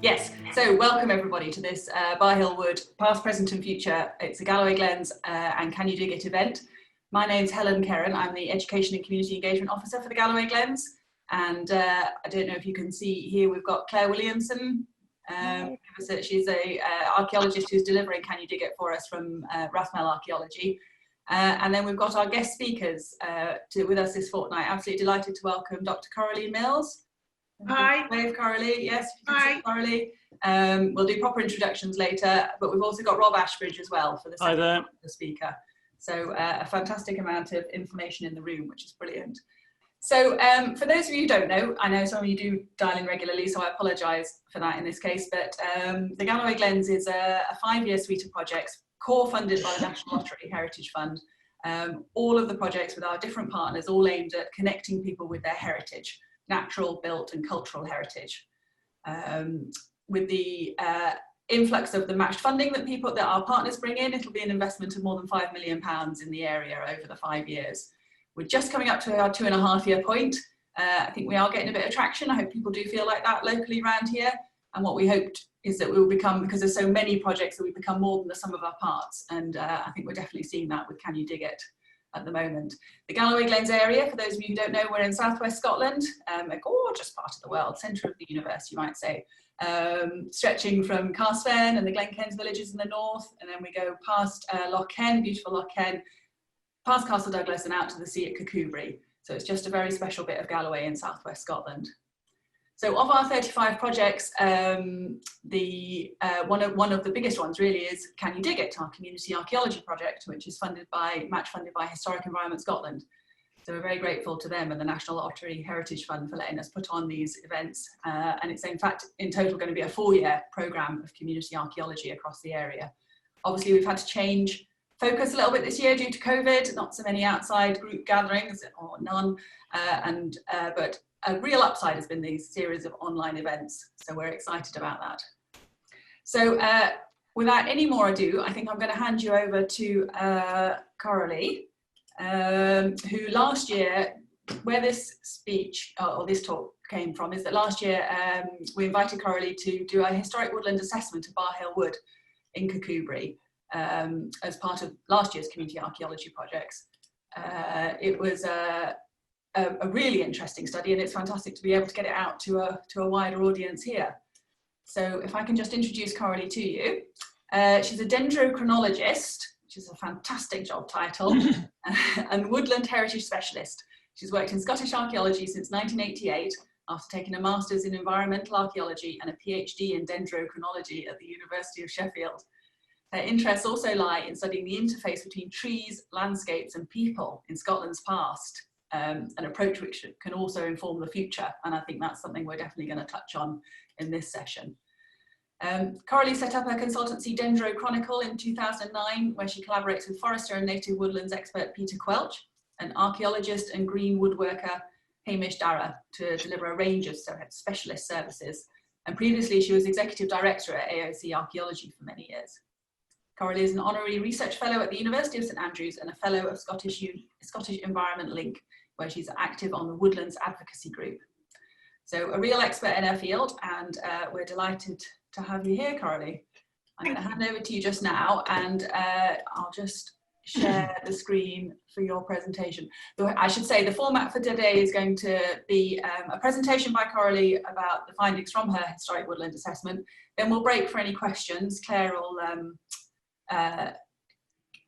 Yes, so welcome everybody to this Barrhill Wood Past, Present and Future. It's a Galloway Glens and Can You Dig It event. My name's Helen Kerrin. I'm the Education and Community Engagement Officer for the Galloway Glens. And I don't know if you can see here, we've got Claire Williamson. She's a archaeologist who's delivering Can You Dig It for us from Rathmel Archaeology. And then we've got our guest speakers with us this fortnight. Absolutely delighted to welcome Dr. Coralie Mills. Hi. Wave, Coralie. Yes, hi. Coralie. We'll do proper introductions later, but we've also got Rob Ashbridge as well for the second the speaker. So a fantastic amount of information in the room, which is brilliant. So for those of you who don't know, I know some of you do dial in regularly, so I apologise for that in this case, but the Galloway Glens is a 5-year suite of projects, core funded by the National Lottery Heritage Fund. All of the projects with our different partners, all aimed at connecting people with their heritage, natural, built and cultural heritage. With the influx of the matched funding that our partners bring in, it'll be an investment of more than £5 million in the area over the 5 years. We're just coming up to our 2.5-year point. I think we are getting a bit of traction. I hope people do feel like that locally around here. And what we hoped is that we will become, because there's so many projects, that we become more than the sum of our parts. And I think we're definitely seeing that with Can You Dig It at the moment. The Galloway Glens area, for those of you who don't know, we're in southwest Scotland, a gorgeous part of the world, centre of the universe, you might say, stretching from Carsfen and the Glenkens villages in the north, and then we go past Loch Ken, beautiful Loch Ken, past Castle Douglas and out to the sea at Kirkcudbright. So it's just a very special bit of Galloway in southwest Scotland. So of our 35 projects, one of the biggest ones really is Can You Dig It, our community archaeology project, which is match funded by Historic Environment Scotland. So we're very grateful to them and the National Lottery Heritage Fund for letting us put on these events. And it's in fact, in total, going to be a 4-year programme of community archaeology across the area. Obviously, we've had to change focus a little bit this year due to COVID, not so many outside group gatherings or none, but a real upside has been these series of online events, so we're excited about that. So without any more ado, I think I'm going to hand you over to Coralie, who last year, where this speech or this talk came from is that last year we invited Coralie to do a historic woodland assessment of Barrhill Wood in Kirkcudbright as part of last year's community archaeology projects. It was a really interesting study, and it's fantastic to be able to get it out to a wider audience here. So if I can just introduce Coralie to you. She's a dendrochronologist, which is a fantastic job title, and woodland heritage specialist. She's worked in Scottish archaeology since 1988 after taking a master's in environmental archaeology and a PhD in dendrochronology at the University of Sheffield. Her interests also lie in studying the interface between trees, landscapes and people in Scotland's past. An approach which can also inform the future, and I think that's something we're definitely going to touch on in this session. Coralie set up her consultancy Dendro Chronicle in 2009, where she collaborates with forester and native woodlands expert Peter Quelch, an archaeologist and green woodworker Hamish Dara, to deliver a range of specialist services, and previously she was executive director at AOC Archaeology for many years. Coralie is an honorary research fellow at the University of St Andrews and a fellow of Scottish Environment Link, where she's active on the Woodlands Advocacy Group. So a real expert in her field, and we're delighted to have you here, Coralie. I'm going to hand over to you just now, and I'll just share the screen for your presentation. I should say the format for today is going to be a presentation by Coralie about the findings from her historic woodland assessment. Then we'll break for any questions. Claire will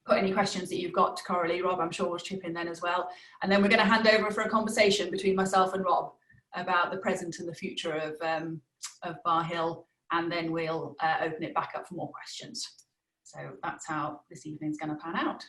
put any questions that you've got to Coralie. Rob, I'm sure, will chip in then as well. And then we're going to hand over for a conversation between myself and Rob about the present and the future of Barrhill, and then we'll open it back up for more questions. So that's how this evening's going to pan out.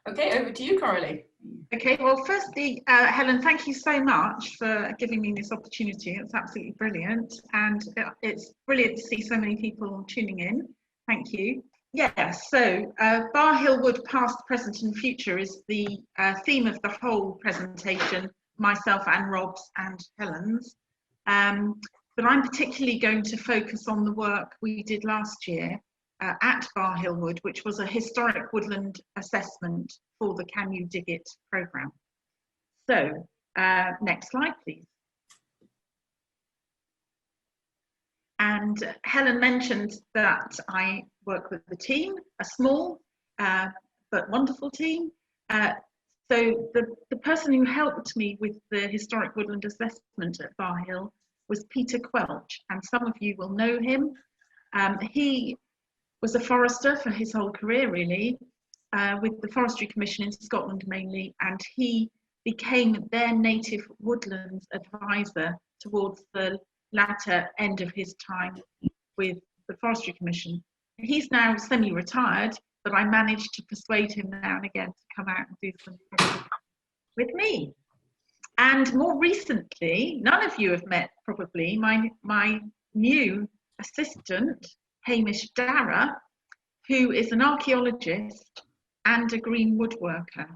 Okay, over to you, Coralie. Okay, well, firstly, Helen, thank you so much for giving me this opportunity. It's absolutely brilliant, and it's brilliant to see so many people tuning in. Thank you. Yeah, so Barrhill Wood Past, Present and Future is the theme of the whole presentation, myself and Rob's and Helen's. But I'm particularly going to focus on the work we did last year at Barrhill Wood, which was a historic woodland assessment for the Can You Dig It programme. So, next slide, please. And Helen mentioned that I work with the team, a small but wonderful team. So the person who helped me with the historic woodland assessment at Barrhill was Peter Quelch, and some of you will know him. He was a forester for his whole career, really, with the Forestry Commission in Scotland mainly, and he became their native woodlands advisor towards the latter end of his time with the Forestry Commission. He's now semi-retired, but I managed to persuade him now and again to come out and do some with me. And more recently, none of you have met probably, my new assistant, Hamish Darragh, who is an archaeologist and a green woodworker.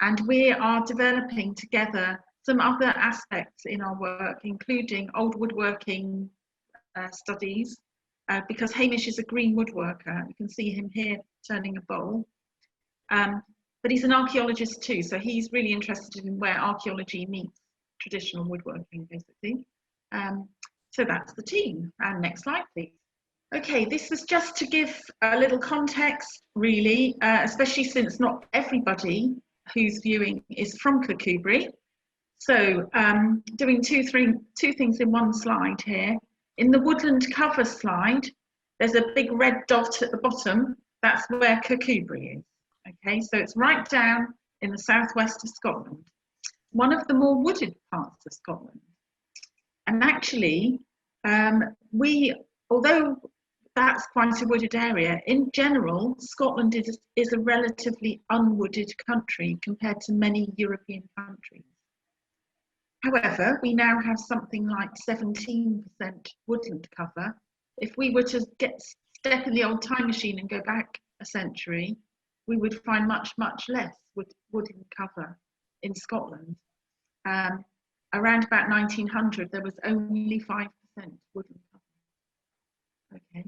And we are developing together some other aspects in our work, including old woodworking studies, because Hamish is a green woodworker. You can see him here turning a bowl. But he's an archaeologist too, so he's really interested in where archaeology meets traditional woodworking, basically. So that's the team. And next slide, please. Okay, this was just to give a little context, really, especially since not everybody who's viewing is from Kirkcudbright. So doing two things in one slide here. In the woodland cover slide, there's a big red dot at the bottom. That's where Kirkcudbright is. Okay, so it's right down in the southwest of Scotland, one of the more wooded parts of Scotland. And actually, although that's quite a wooded area, in general, Scotland is a relatively unwooded country compared to many European countries. However, we now have something like 17% woodland cover. If we were to step in the old time machine and go back a century, we would find much, much less woodland cover in Scotland. Around about 1900, there was only 5% woodland cover. Okay.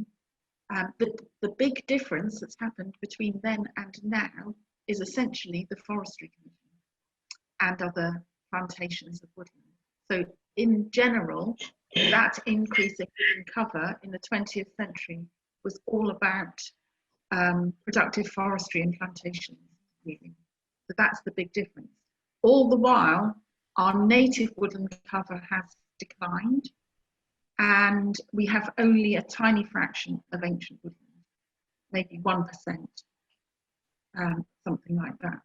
The big difference that's happened between then and now is essentially the Forestry Commission and other plantations of woodland. So in general, that increase in woodland cover in the 20th century was all about productive forestry and plantations, really. So that's the big difference. All the while, our native woodland cover has declined, and we have only a tiny fraction of ancient woodland, maybe 1%, something like that.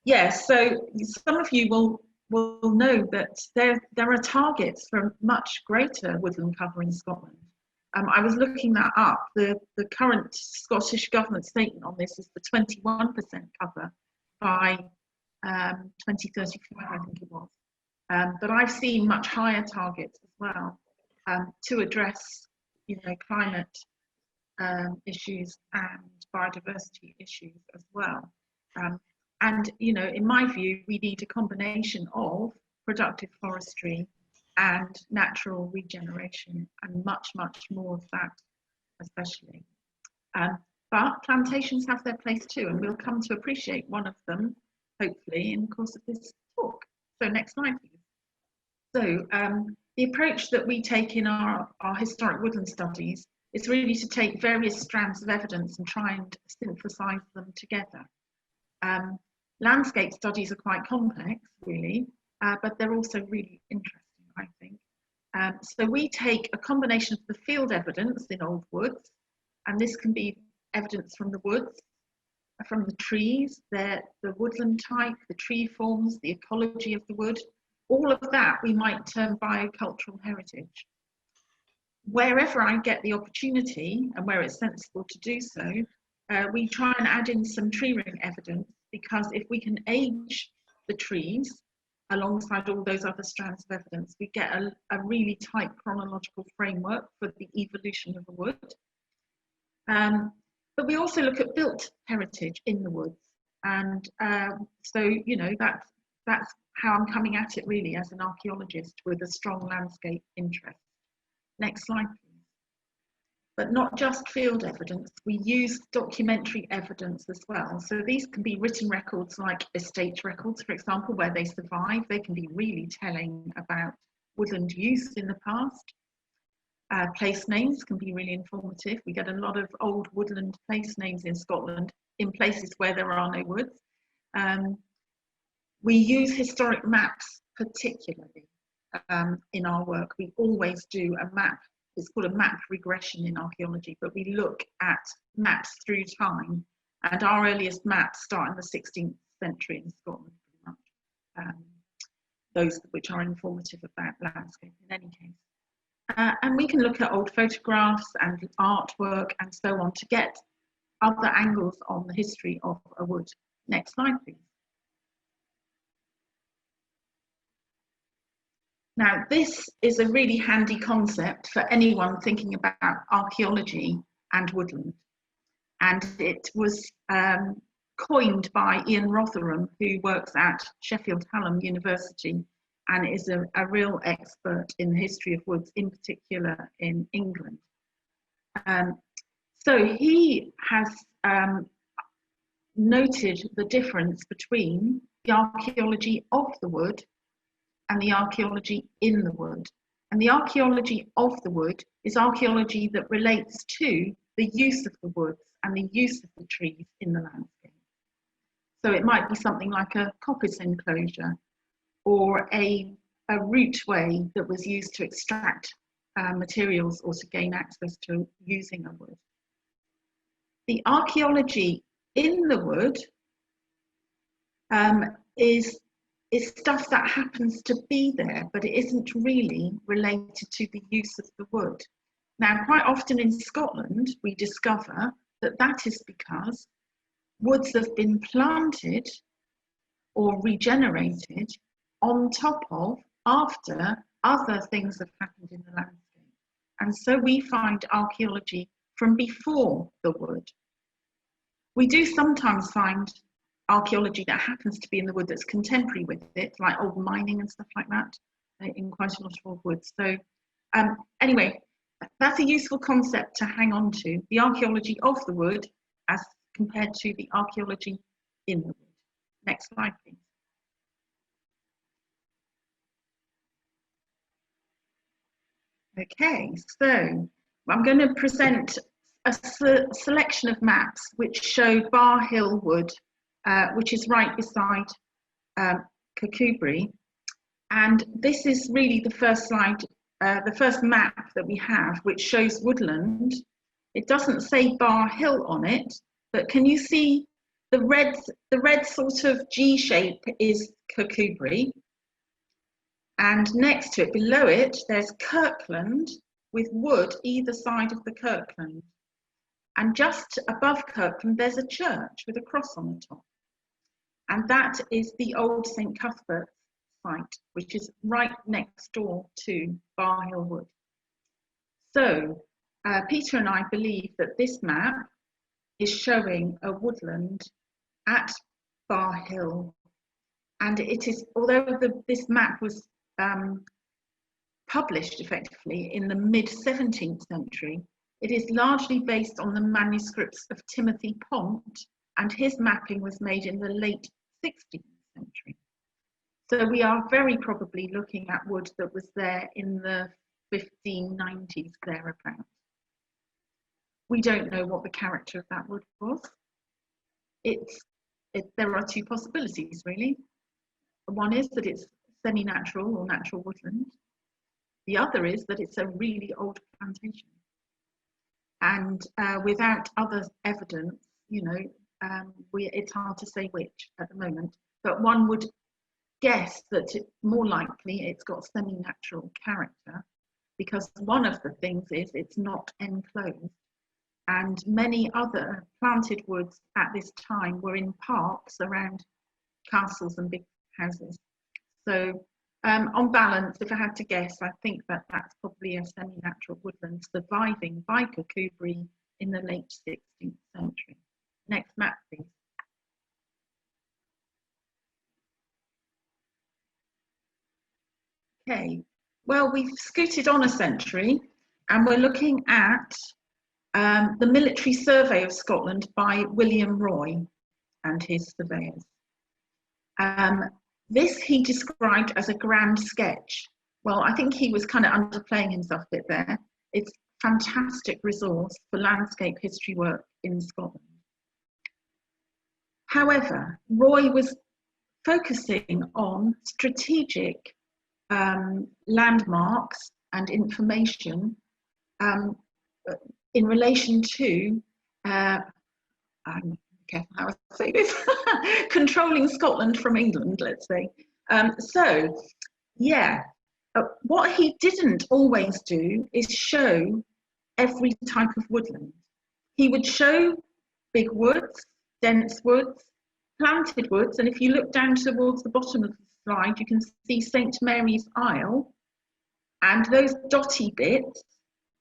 Yes, so some of you will know that there are targets for much greater woodland cover in Scotland. I was looking that up. The current Scottish Government statement on this is the 21% cover by 2035, I think it was. But I've seen much higher targets as well to address, climate issues and biodiversity issues as well. And in my view, we need a combination of productive forestry and natural regeneration, and much, much more of that, especially. But plantations have their place too, and we'll come to appreciate one of them, hopefully, in the course of this talk. So next slide, please. So the approach that we take in our historic woodland studies is really to take various strands of evidence and try and synthesize them together. Landscape studies are quite complex, really, but they're also really interesting, I think. So we take a combination of the field evidence in old woods, and this can be evidence from the woods, from the trees, the woodland type, the tree forms, the ecology of the wood. All of that we might term biocultural heritage. Wherever I get the opportunity and where it's sensible to do so, we try and add in some tree ring evidence, because if we can age the trees alongside all those other strands of evidence, we get a really tight chronological framework for the evolution of a wood. But we also look at built heritage in the woods. And so, that's how I'm coming at it really as an archaeologist with a strong landscape interest. Next slide, please. But not just field evidence, we use documentary evidence as well. So these can be written records like estate records, for example, where they survive. They can be really telling about woodland use in the past. Place names can be really informative. We get a lot of old woodland place names in Scotland in places where there are no woods. We use historic maps particularly in our work. We always do a map. It's called a map regression in archaeology, but we look at maps through time, and our earliest maps start in the 16th century in Scotland, pretty much. Those which are informative about landscape in any case. And we can look at old photographs and artwork and so on to get other angles on the history of a wood. Next slide, please. Now, this is a really handy concept for anyone thinking about archaeology and woodland. And it was coined by Ian Rotherham, who works at Sheffield Hallam University and is a real expert in the history of woods, in particular in England. So he has noted the difference between the archaeology of the wood and the archaeology in the wood. And the archaeology of the wood is archaeology that relates to the use of the woods and the use of the trees in the landscape. So it might be something like a coppice enclosure or a rootway that was used to extract materials or to gain access to using a wood. The archaeology in the wood is stuff that happens to be there, but it isn't really related to the use of the wood. Now, quite often in Scotland, we discover that that is because woods have been planted or regenerated on top of, after other things have happened in the landscape. And so we find archaeology from before the wood. We do sometimes find archaeology that happens to be in the wood that's contemporary with it, like old mining and stuff like that, in quite a lot of old woods. So anyway, that's a useful concept to hang on to, the archaeology of the wood as compared to the archaeology in the wood. Next slide, please. Okay, so I'm going to present a selection of maps which show Barrhill Wood, which is right beside Kirkcudbright. And this is really the first slide, the first map that we have, which shows woodland. It doesn't say Barrhill on it, but can you see the red sort of G shape is Kirkcudbright. And next to it, below it, there's Kirkland with wood either side of the Kirkland. And just above Kirkland, there's a church with a cross on the top. And that is the old St. Cuthbert's site, which is right next door to Barrhill Wood. So Peter and I believe that this map is showing a woodland at Barrhill. And it is, although this map was published effectively in the mid-17th century, it is largely based on the manuscripts of Timothy Pont, and his mapping was made in the late 16th century. So we are very probably looking at wood that was there in the 1590s, thereabouts. We don't know what the character of that wood was. There are two possibilities, really. One is that it's semi-natural or natural woodland. The other is that it's a really old plantation. And without other evidence, you know, it's hard to say which at the moment, but one would guess that more likely it's got semi-natural character, because one of the things is it's not enclosed, and many other planted woods at this time were in parks around castles and big houses. So on balance, if I had to guess, I think that that's probably a semi-natural woodland surviving by Kirkcudbright in the late 16th century. Next map, please. Okay, well, we've scooted on a century and we're looking at the military survey of Scotland by William Roy and his surveyors. This he described as a grand sketch. Well, I think he was kind of underplaying himself a bit there. It's a fantastic resource for landscape history work in Scotland. However, Roy was focusing on strategic landmarks and information in relation to, I'm careful how I say this, controlling Scotland from England, let's say. So, yeah, what he didn't always do is show every type of woodland. He would show big woods, dense woods, planted woods, and if you look down towards the bottom of the slide, you can see St Mary's Isle, and those dotty bits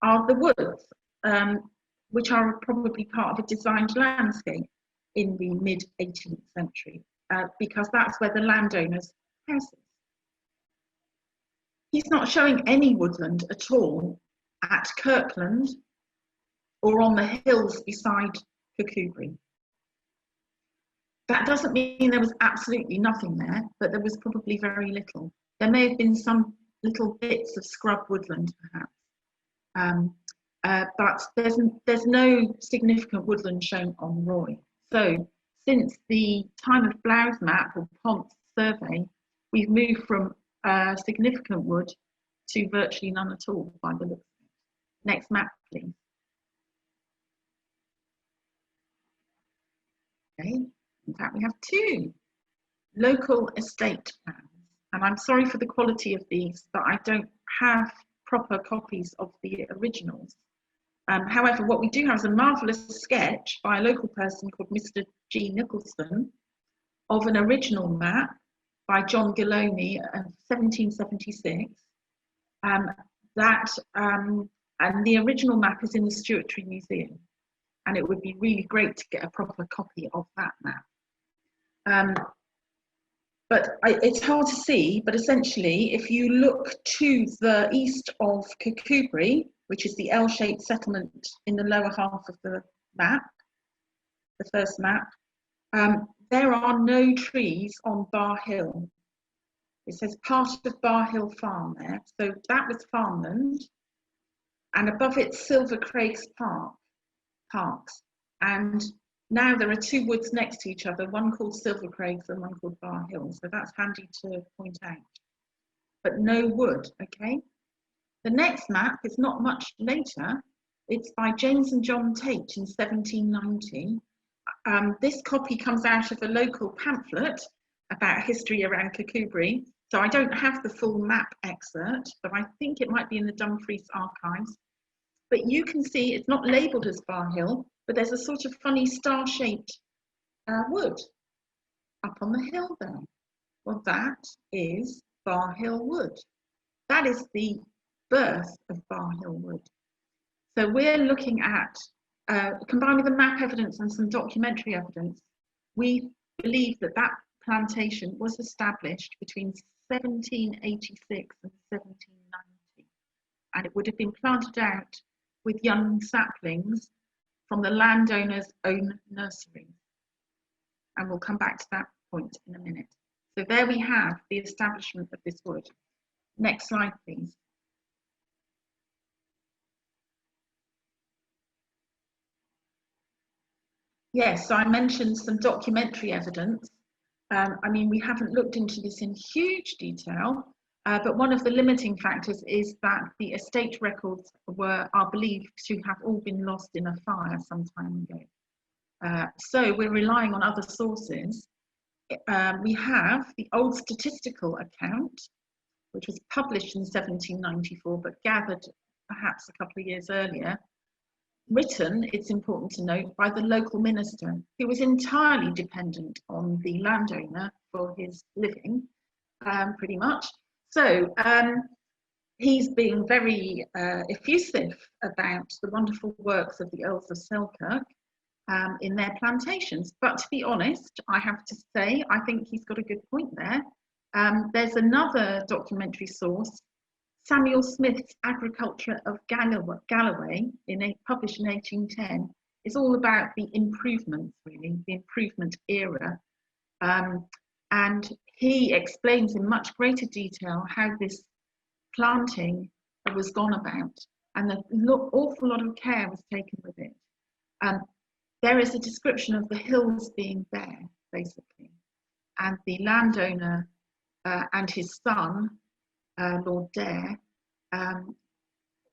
are the woods, which are probably part of a designed landscape in the mid-18th century, because that's where the landowners' houses. He's not showing any woodland at all at Kirkland or on the hills beside Kirkcudbright. That doesn't mean there was absolutely nothing there, but there was probably very little. There may have been some little bits of scrub woodland, perhaps, but there's no significant woodland shown on Roy. So since the time of Blau's map or Pont's survey, we've moved from significant wood to virtually none at all by the looks of it. Next map, please. Okay. In fact, we have two local estate plans, and I'm sorry for the quality of these, but I don't have proper copies of the originals. However, what we do have is a marvellous sketch by a local person called Mr. G. Nicholson of an original map by John Galloway of 1776. And the original map is in the Stewardship Museum, and it would be really great to get a proper copy of that map. It's hard to see, but essentially, if you look to the east of Kirkcudbright, which is the L-shaped settlement in the lower half of the map, the first map, there are no trees on Barrhill. It says part of Barrhill Farm there, so that was farmland, and above it Silver Craigs Parks, and now there are two woods next to each other, one called Silver Craigs and one called Barrhill, so that's handy to point out. But no wood, okay? The next map is not much later. It's by James and John Tate in 1790. This copy comes out of a local pamphlet about history around Kirkcudbright, so I don't have the full map excerpt, but I think it might be in the Dumfries archives. But you can see it's not labelled as Barrhill, but there's a sort of funny star-shaped wood up on the hill there. Well, that is Barrhill Wood. That is the birth of Barrhill Wood. So we're looking at, combined with the map evidence and some documentary evidence, we believe that that plantation was established between 1786 and 1790. And it would have been planted out with young saplings from the landowner's own nursery. And we'll come back to that point in a minute. So there we have the establishment of this wood. Next slide, please. Yes, so I mentioned some documentary evidence. I mean, we haven't looked into this in huge detail, but one of the limiting factors is that the estate records are believed to have all been lost in a fire some time ago. So we're relying on other sources. We have the old statistical account, which was published in 1794, but gathered perhaps a couple of years earlier, written, it's important to note, by the local minister, who was entirely dependent on the landowner for his living, pretty much. So he's being very effusive about the wonderful works of the Earls of Selkirk in their plantations. But to be honest, I have to say, I think he's got a good point there. There's another documentary source, Samuel Smith's Agriculture of Galloway, published in 1810. It's all about the improvements, really, the improvement era. And he explains in much greater detail how this planting was gone about. and an awful lot of care was taken with it. There is a description of the hills being bare, basically, and the landowner and his son, Lord Dare,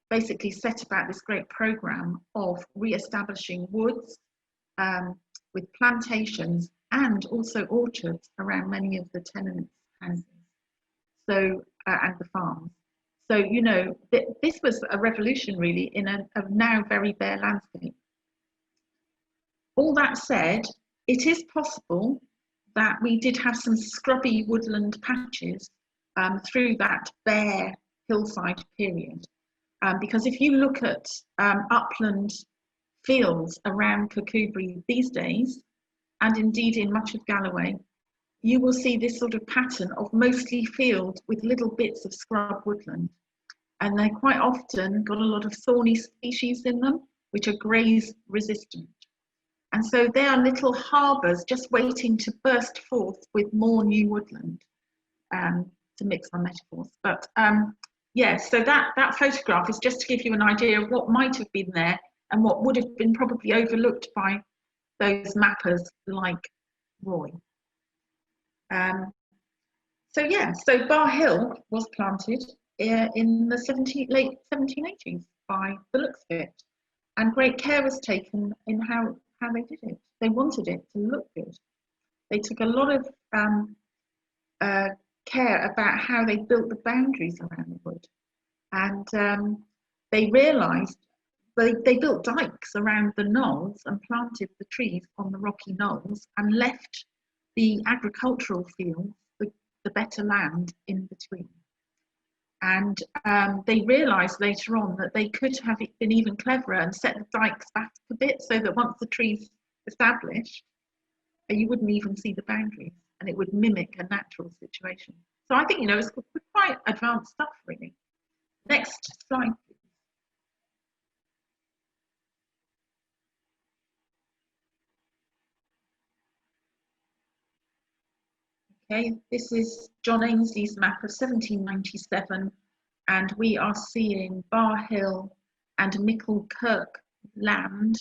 basically set about this great programme of re-establishing woods with plantations and also orchards around many of the tenants' houses, so and the farms. So, you know, this was a revolution really in a now very bare landscape. All that said, it is possible that we did have some scrubby woodland patches through that bare hillside period. Because if you look at upland fields around Kirkcudbright these days, and indeed in much of Galloway, you will see this sort of pattern of mostly field with little bits of scrub woodland. And they quite often got a lot of thorny species in them, which are graze resistant. And so they are little harbours just waiting to burst forth with more new woodland, to mix my metaphors. But yeah, so that photograph is just to give you an idea of what might have been there and what would have been probably overlooked by those mappers like Roy. So yeah, so Barrhill was planted in the late 1780s by the looks of it, and great care was taken in how they did it. They wanted it to look good. They took a lot of care about how they built the boundaries around the wood, and they realised they built dikes around the knolls and planted the trees on the rocky knolls and left the agricultural fields, the better land in between. And they realised later on that they could have been even cleverer and set the dikes back a bit so that once the trees established, you wouldn't even see the boundaries and it would mimic a natural situation. So I think, you know, it's quite advanced stuff, really. Next slide, please. Okay, this is John Ainsley's map of 1797, and we are seeing Barrhill and Mickle Kirk land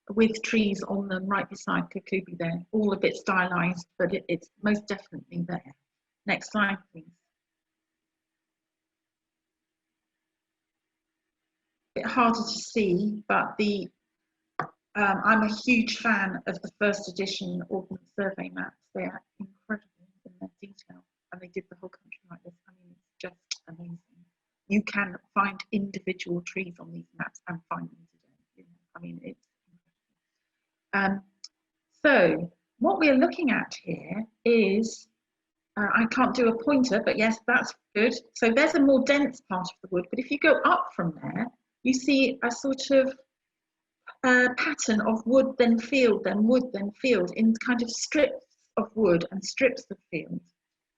with trees on them right beside Kirkcudbright there, all a bit stylised, but it's most definitely there. Next slide, please. A bit harder to see, but I'm a huge fan of the first edition Ordnance Survey maps. They are incredible in their detail, and they did the whole country like this. I mean, it's just amazing. You can find individual trees on these maps and find them today. You know, I mean, it's incredible. So what we're looking at here is, I can't do a pointer, but yes, that's good. So there's a more dense part of the wood, but if you go up from there, you see a sort of pattern of wood, then field, then wood, then field, in kind of strips of wood and strips of field.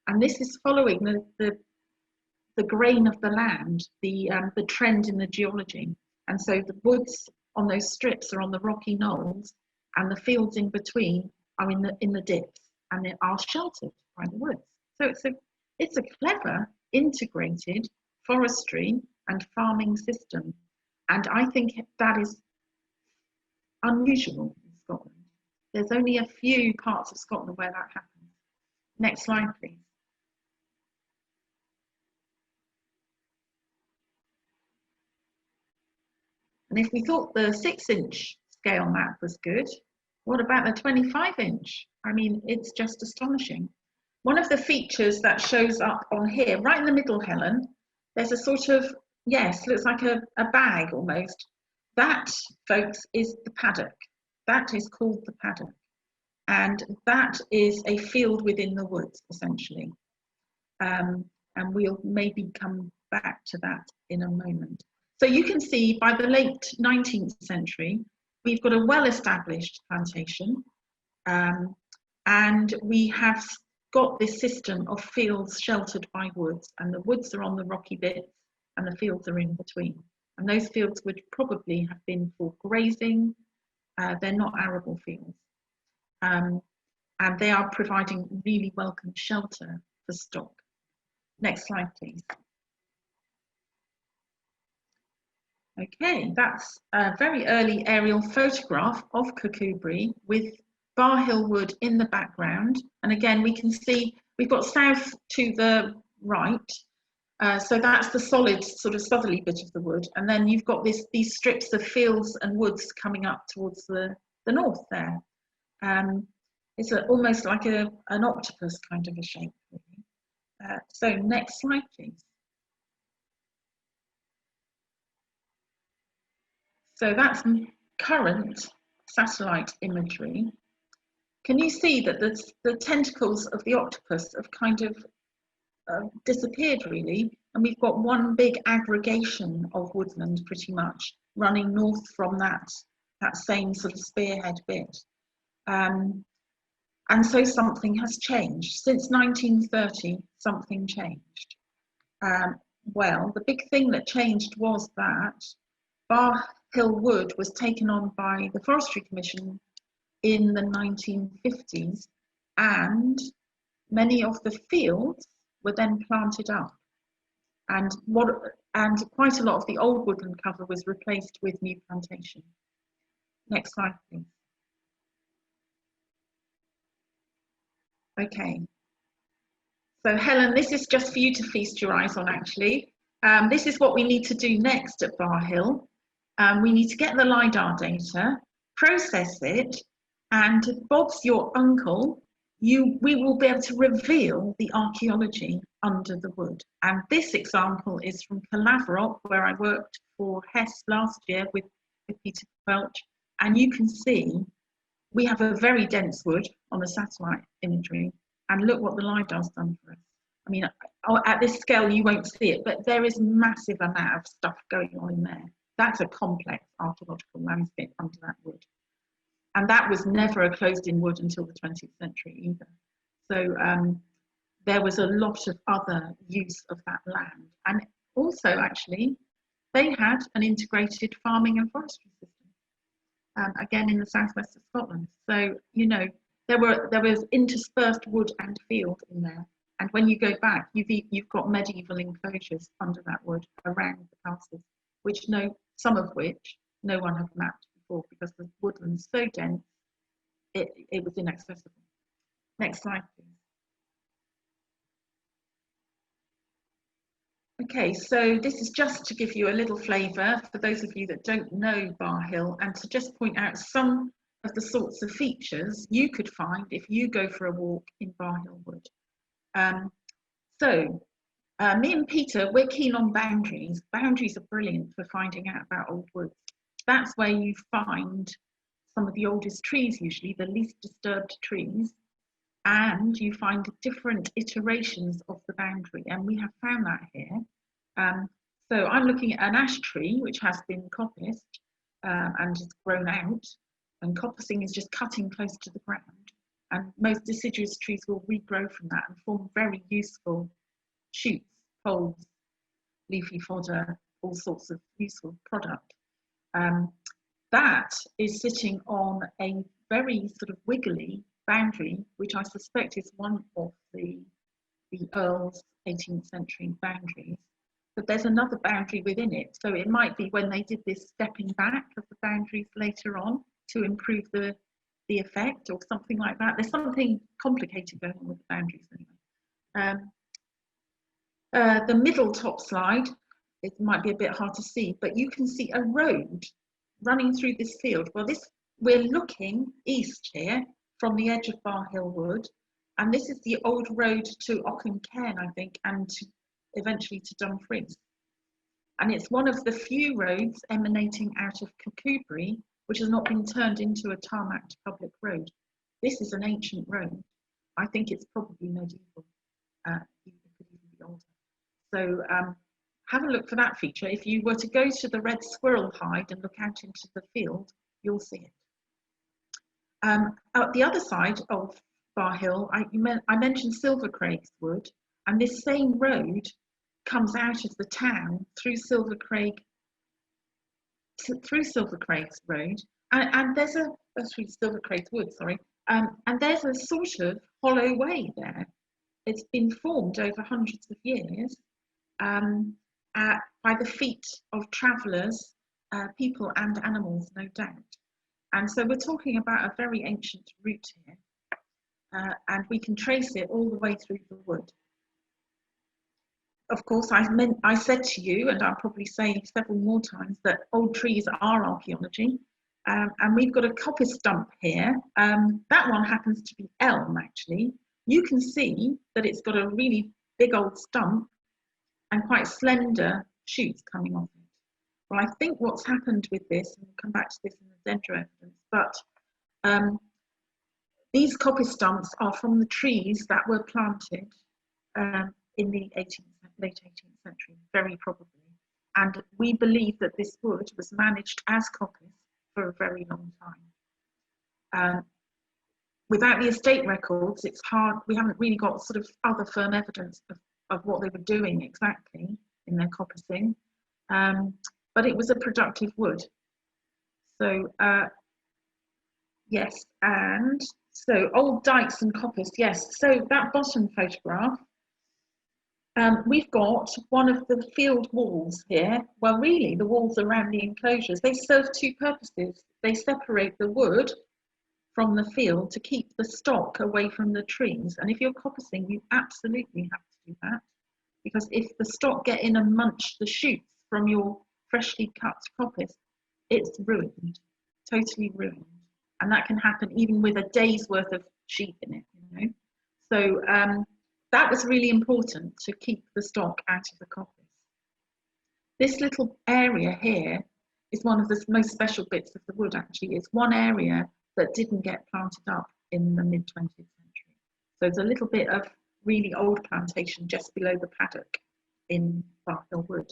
And this is following the grain of the land, the trend in the geology. And so the woods on those strips are on the rocky knolls, and the fields in between are in the dips, and they are sheltered by the woods. So it's a clever integrated forestry and farming system, and I think that is unusual in Scotland. There's only a few parts of Scotland where that happens. Next slide, please. And if we thought the 6-inch scale map was good, what about the 25-inch? I mean, it's just astonishing. One of the features that shows up on here, right in the middle, Helen, there's a sort of, yes, looks like a bag almost. That, folks, is the paddock. That is called the paddock. And that is a field within the woods, essentially. And we'll maybe come back to that in a moment. So you can see by the late 19th century, we've got a well-established plantation, and we have got this system of fields sheltered by woods, and the woods are on the rocky bits and the fields are in between. And those fields would probably have been for grazing. They're not arable fields. And they are providing really welcome shelter for stock. Next slide, please. Okay, that's a very early aerial photograph of Kirkcudbright with Barrhill Wood in the background. And again, we can see we've got south to the right. So that's the solid sort of southerly bit of the wood. And then you've got these strips of fields and woods coming up towards the north there. It's almost like an octopus kind of a shape. Really. So next slide, please. So that's current satellite imagery. Can you see that the tentacles of the octopus have kind of disappeared really, and we've got one big aggregation of woodland pretty much running north from that same sort of spearhead bit. And so something has changed. Since 1930, something changed. Well, the big thing that changed was that Barrhill Wood was taken on by the Forestry Commission in the 1950s, and many of the fields were then planted up, and quite a lot of the old woodland cover was replaced with new plantation. Next slide, please. Okay, so Helen, this is just for you to feast your eyes on actually. This is what we need to do next at Barrhill. We need to get the LiDAR data, process it, and if Bob's your uncle, we will be able to reveal the archaeology under the wood. And this example is from Calaverock, where I worked for Hess last year with Peter Welch. And you can see we have a very dense wood on the satellite imagery. And look what the LiDAR's done for us. I mean, at this scale, you won't see it, but there is massive amount of stuff going on in there. That's a complex archaeological landscape under that wood. And that was never a closed-in wood until the 20th century either. So there was a lot of other use of that land. And also, actually, they had an integrated farming and forestry system, again in the southwest of Scotland. So, you know, there was interspersed wood and field in there. And when you go back, you've got medieval enclosures under that wood around the castles, some of which no one had mapped before because the woodland's so dense, it was inaccessible. Next slide, please. Okay, so this is just to give you a little flavour for those of you that don't know Barrhill, and to just point out some of the sorts of features you could find if you go for a walk in Barrhill Wood. Me and Peter, we're keen on boundaries. Boundaries are brilliant for finding out about old woods. That's where you find some of the oldest trees, usually the least disturbed trees, and you find different iterations of the boundary, and we have found that here. So I'm looking at an ash tree which has been coppiced and has grown out, and coppicing is just cutting close to the ground, and most deciduous trees will regrow from that and form very useful shoots, poles, leafy fodder, all sorts of useful product. That is sitting on a very sort of wiggly boundary, which I suspect is one of the Earl's 18th century boundaries. But there's another boundary within it. So it might be when they did this stepping back of the boundaries later on to improve the effect or something like that. There's something complicated going on with the boundaries anyway. The middle top slide, it might be a bit hard to see, but you can see a road running through this field. Well, we're looking east here from the edge of Barrhill Wood, and this is the old road to Ockham Cairn, I think, and eventually to Dumfries. And it's one of the few roads emanating out of Kirkcudbright which has not been turned into a tarmacked public road. This is an ancient road. I think it's probably medieval. It could even be older. So have a look for that feature. If you were to go to the Red Squirrel Hide and look out into the field, you'll see it. At the other side of Barrhill, I mentioned Silver Craig's Wood, and this same road comes out of the town through Silver Craig's Road, and there's through Silver Craig's Wood, sorry, and there's a sort of hollow way there. It's been formed over hundreds of years by the feet of travellers people and animals, no doubt. And so we're talking about a very ancient route here, and we can trace it all the way through the wood. Of course, I said to you, and I'll probably say several more times, that old trees are archaeology. And we've got a coppice stump here. That one happens to be elm, actually. You can see that it's got a really big old stump and quite slender shoots coming off it. Well, I think what's happened with this, and we'll come back to this in the dendro evidence, but these coppice stumps are from the trees that were planted in the late 18th century, very probably. And we believe that this wood was managed as coppice for a very long time. Without the estate records, it's hard, we haven't really got sort of other firm evidence of what they were doing exactly in their coppicing. But it was a productive wood. So, yes, and so old dykes and coppice, yes. So that bottom photograph, we've got one of the field walls here. Well, really, the walls around the enclosures, they serve two purposes. They separate the wood from the field to keep the stock away from the trees. And if you're coppicing, you absolutely have to do that, because if the stock get in and munch the shoots from your freshly cut coppice, it's ruined, totally ruined. And that can happen even with a day's worth of sheep in it, you know. So that was really important, to keep the stock out of the coppice. This little area here is one of the most special bits of the wood, actually. It's one area that didn't get planted up in the mid-20th century. So there's a little bit of really old plantation just below the paddock in Barrhill Wood.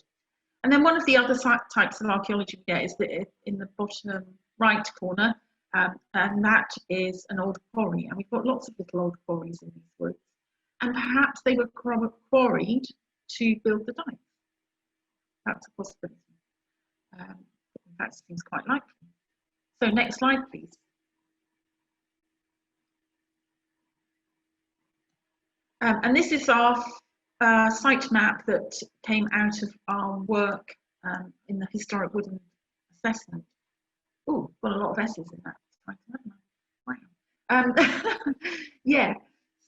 And then one of the other types of archaeology we get is in the bottom right corner, and that is an old quarry. And we've got lots of little old quarries in these woods. And perhaps they were quarried to build the dike. That's a possibility. That seems quite likely. So next slide, please. And this is our site map that came out of our work in the historic wooden assessment. Oh, got a lot of S's in that title, haven't I? Wow. Yeah.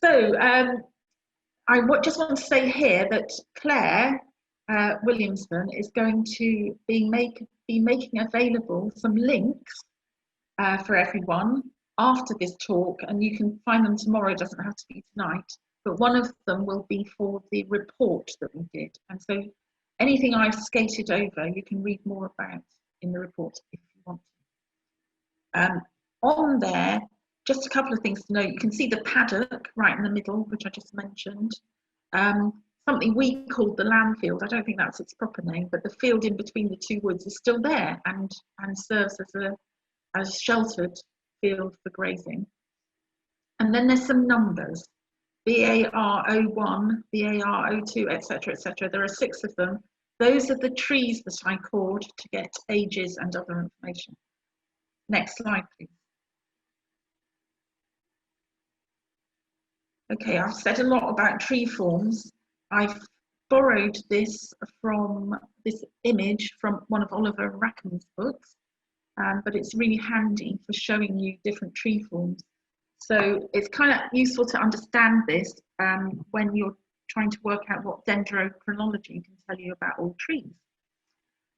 So I just want to say here that Claire Williamson is going to be making available some links for everyone after this talk, and you can find them tomorrow. It doesn't have to be tonight. But one of them will be for the report that we did. And so anything I've skated over, you can read more about in the report if you want to. On there, just a couple of things to note. You can see the paddock right in the middle, which I just mentioned. Something we called the land field. I don't think that's its proper name, but the field in between the two woods is still there and serves as a sheltered field for grazing. And then there's some numbers. BAR01, BAR02, etc., etc. There are 6 of them. Those are the trees that I called to get ages and other information. Next slide, please. Okay, I've said a lot about tree forms. I've borrowed this image from one of Oliver Rackham's books, but it's really handy for showing you different tree forms. So it's kind of useful to understand this when you're trying to work out what dendrochronology can tell you about all trees.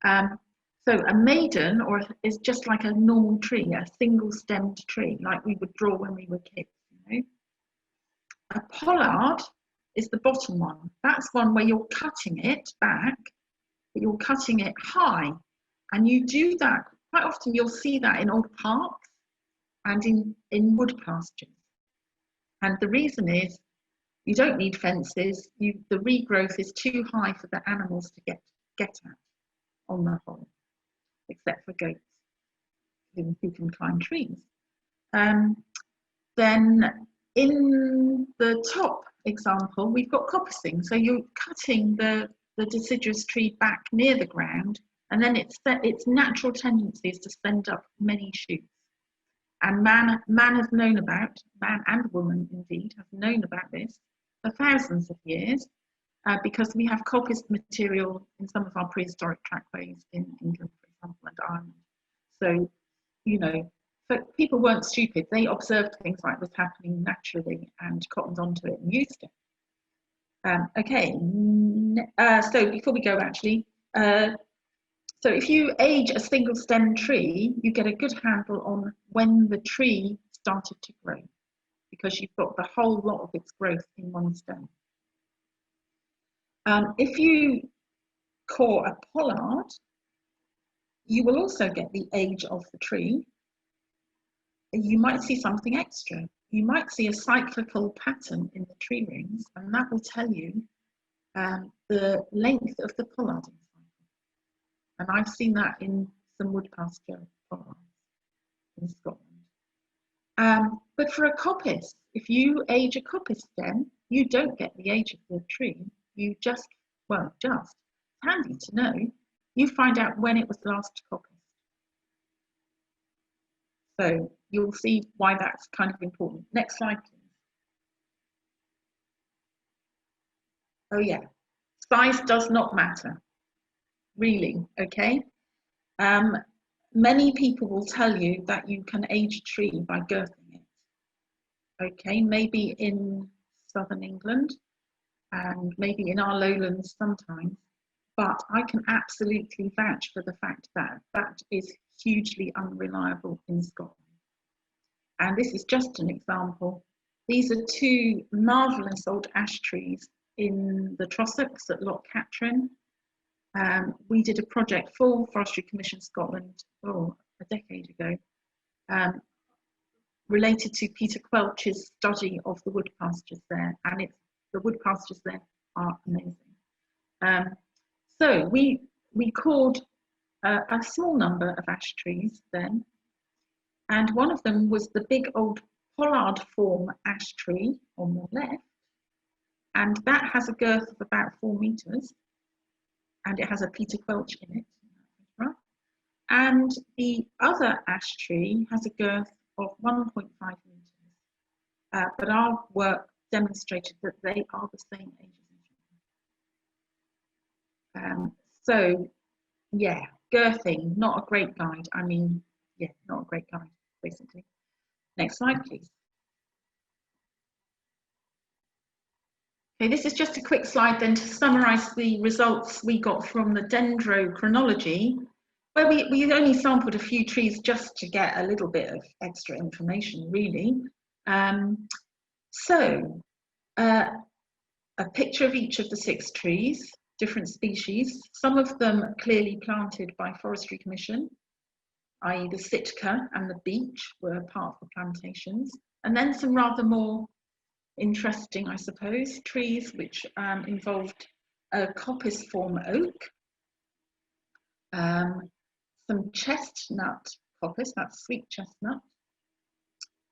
So a maiden is just like a normal tree, a single-stemmed tree, like we would draw when we were kids. You know? A pollard is the bottom one. That's one where you're cutting it back, but you're cutting it high. And you do that, quite often you'll see that in old parks and in wood pastures. And the reason is you don't need fences. The regrowth is too high for the animals to get at on the whole, except for goats who can climb trees. Then in the top example, we've got coppicing. So you're cutting the deciduous tree back near the ground, and then its natural tendency is to send up many shoots. And man and woman indeed, have known about this for thousands of years, because we have coppiced material in some of our prehistoric trackways in England, for example, and Ireland. So, you know, but people weren't stupid. They observed things like this happening naturally and cottoned onto it and used it. So before we go, actually, so if you age a single stem tree, you get a good handle on when the tree started to grow, because you've got the whole lot of its growth in one stem. If you core a pollard, you will also get the age of the tree. You might see something extra. You might see a cyclical pattern in the tree rings, and that will tell you the length of the pollarding cycle. And I've seen that in some wood pasture pollards in Scotland. But for a coppice, if you age a coppice stem, you don't get the age of the tree. You just, well, just, handy to know, you find out when it was last coppiced. So you'll see why that's kind of important. Next slide, please. Oh yeah, size does not matter, really, okay? Many people will tell you that you can age a tree by girthing it, okay? Maybe in southern England and maybe in our lowlands sometimes, but I can absolutely vouch for the fact that that is hugely unreliable in Scotland. And this is just an example. These are two marvellous old ash trees in the Trossachs at Loch Katrine. We did a project for Forestry Commission Scotland, a decade ago, related to Peter Quelch's study of the wood pastures there, and the wood pastures there are amazing. So we cored a small number of ash trees then, and one of them was the big old pollard form ash tree on the left, and that has a girth of about 4 meters, and it has a Peter Quelch in it. And the other ash tree has a girth of 1.5 meters. But our work demonstrated that they are the same age as each other. So, yeah, girthing, not a great guide. I mean, yeah, not a great guide, basically. Next slide, please. Okay, this is just a quick slide then to summarise the results we got from the dendrochronology, where we only sampled a few trees just to get a little bit of extra information, really. A picture of each of the 6 trees, different species, some of them clearly planted by Forestry Commission, i.e. the Sitka and the beech were part of the plantations, and then some rather more interesting, I suppose, trees which involved a coppice form oak, some chestnut coppice, that's sweet chestnut,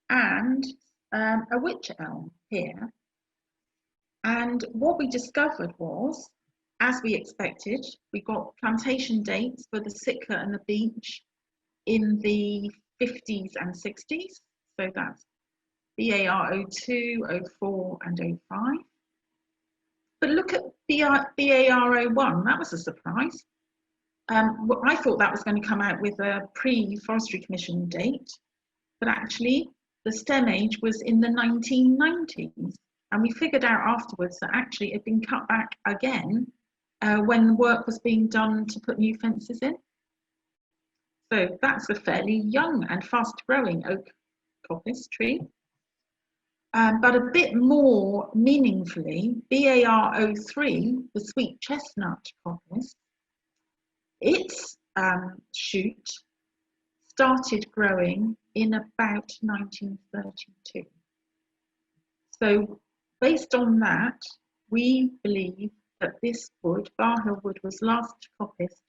and a wych elm here. And what we discovered was, as we expected, we got plantation dates for the Sitka and the beech in the 50s and 60s, so that's BAR 02, 04 and 05. But look at BAR 01, that was a surprise. I thought that was going to come out with a pre-Forestry Commission date, but actually the stem age was in the 1990s. And we figured out afterwards that actually it had been cut back again when work was being done to put new fences in. So that's a fairly young and fast growing oak coppice tree. But a bit more meaningfully, BAR 03, the sweet chestnut coppice, its shoot started growing in about 1932. So based on that, we believe that this wood, Barrhill Wood, was last coppiced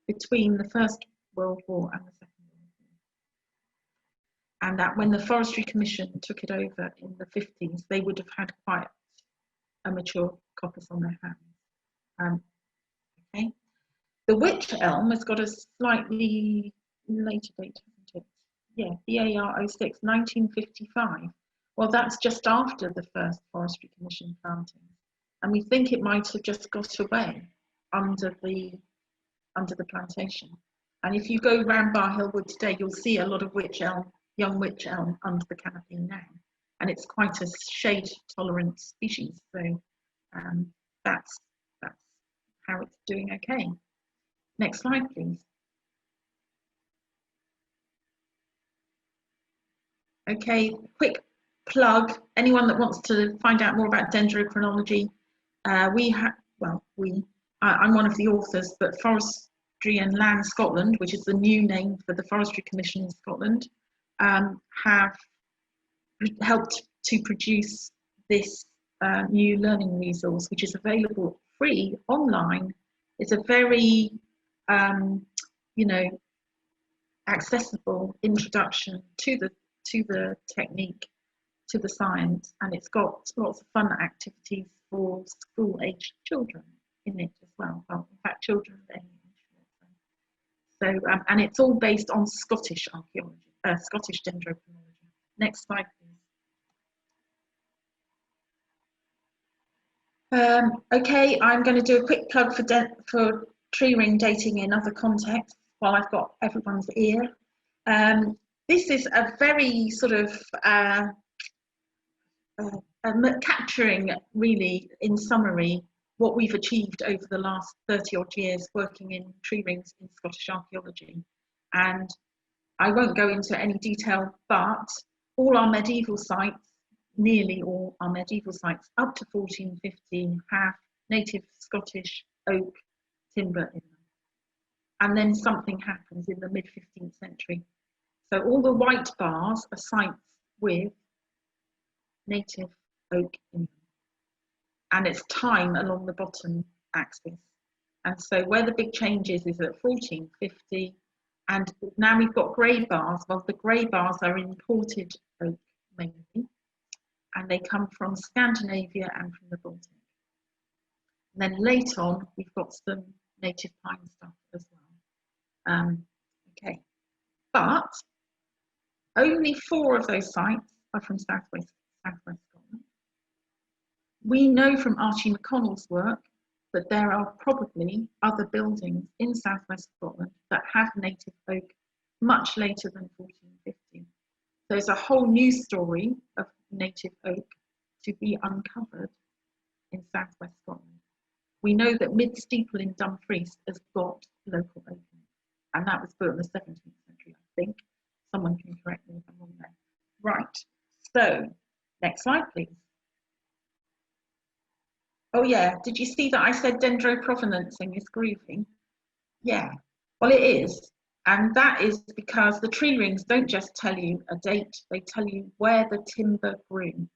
between the First World War and the Second World War. And that when the Forestry Commission took it over in the 50s, they would have had quite a mature coppice on their hands. Okay. The wych elm has got a slightly later date, hasn't it? Yeah, BAR 06, 1955. Well, that's just after the first Forestry Commission planting. And we think it might have just got away under the plantation. And if you go around Barrhill Wood today, you'll see a lot of wych elm, young wych elm under the canopy now. And it's quite a shade tolerant species. So that's how it's doing okay. Next slide, please. Okay, quick plug. Anyone that wants to find out more about dendrochronology, I'm one of the authors, but Forestry and Land Scotland, which is the new name for the Forestry Commission in Scotland, have helped to produce this new learning resource, which is available free online. It's a very, accessible introduction to the technique, to the science, and it's got lots of fun activities for school-aged children in it as well. Well, in fact, children of any age. So, and it's all based on Scottish archaeology, Scottish dendrochronology. Next slide, please. Okay, I'm going to do a quick plug for tree ring dating in other contexts while I've got everyone's ear. This is a very sort of capturing, really, in summary, what we've achieved over the last 30 odd years working in tree rings in Scottish archaeology. And I won't go into any detail, but all our medieval sites, nearly all our medieval sites up to 1450 have native Scottish oak timber in them. And then something happens in the mid-15th century. So all the white bars are sites with native oak in them. And it's time along the bottom axis. And so where the big change is at 1450. And now we've got grey bars. Well, the grey bars are imported oak mainly. And they come from Scandinavia and from the Baltic. And then later on, we've got some native pine stuff as well. Okay, but only 4 of those sites are from southwest Scotland. We know from Archie McConnell's work that there are probably other buildings in southwest Scotland that have native oak much later than 1450. There's a whole new story of native oak to be uncovered in southwest Scotland. We know that Mid Steeple in Dumfries has got local oak in it, and that was built in the 17th century, I think. Someone can correct me if I'm wrong there. Right, so next slide, please. Oh yeah, did you see that I said dendroprovenancing is grooving? Yeah, well it is. And that is because the tree rings don't just tell you a date, they tell you where the timber grew.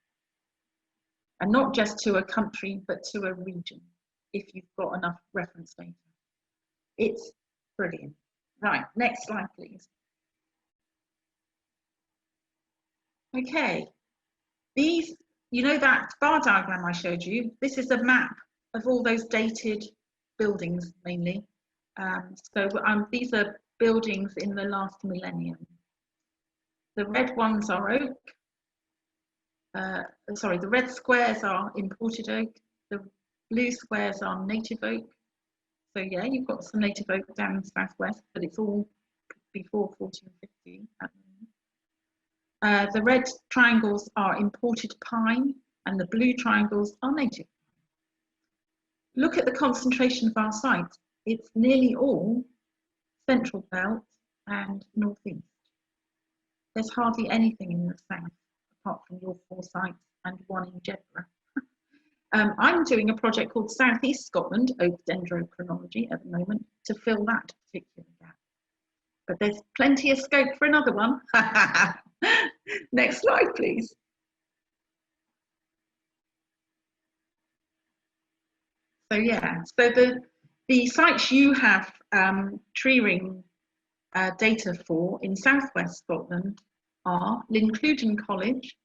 And not just to a country, but to a region, if you've got enough reference data. It's brilliant. Right, next slide, please. Okay, these, you know that bar diagram I showed you? This is a map of all those dated buildings, mainly. These are buildings in the last millennium. The red ones are oak. The red squares are imported oak. The blue squares are native oak. So yeah, you've got some native oak down in southwest, but it's all before 1450 at the moment. The red triangles are imported pine, and the blue triangles are native. Look at the concentration of our sites. It's nearly all central belt and northeast. There's hardly anything in the south, apart from your 4 sites and 1 in Jedburgh. I'm doing a project called Southeast Scotland Oak Dendrochronology at the moment to fill that particular gap. But there's plenty of scope for another one. Next slide, please. So yeah, so the sites you have tree ring data for in southwest Scotland are Lincluden College,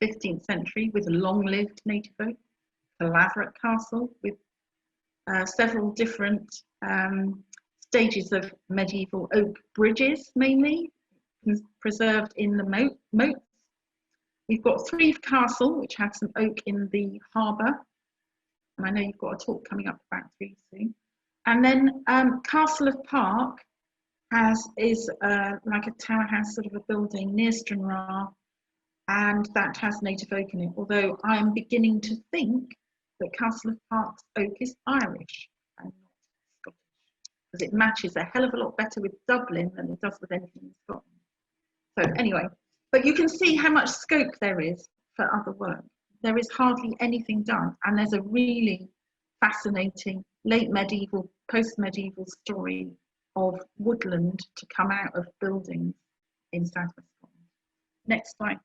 15th century, with a long-lived native oak, Calaverick Castle with several different stages of medieval oak bridges, mainly preserved in the moats. We've got Threave Castle, which had some oak in the harbour, and I know you've got a talk coming up about Threave soon. And then Castle of Park is like a tower house sort of a building near Stranraer, and that has native oak in it, although I'm beginning to think that Castle of Park's oak is Irish and not Scottish, because it matches a hell of a lot better with Dublin than it does with anything in Scotland. So anyway, but you can see how much scope there is for other work. There is hardly anything done, and there's a really fascinating late medieval, post-medieval story of woodland to come out of buildings in South West Scotland. Next slide,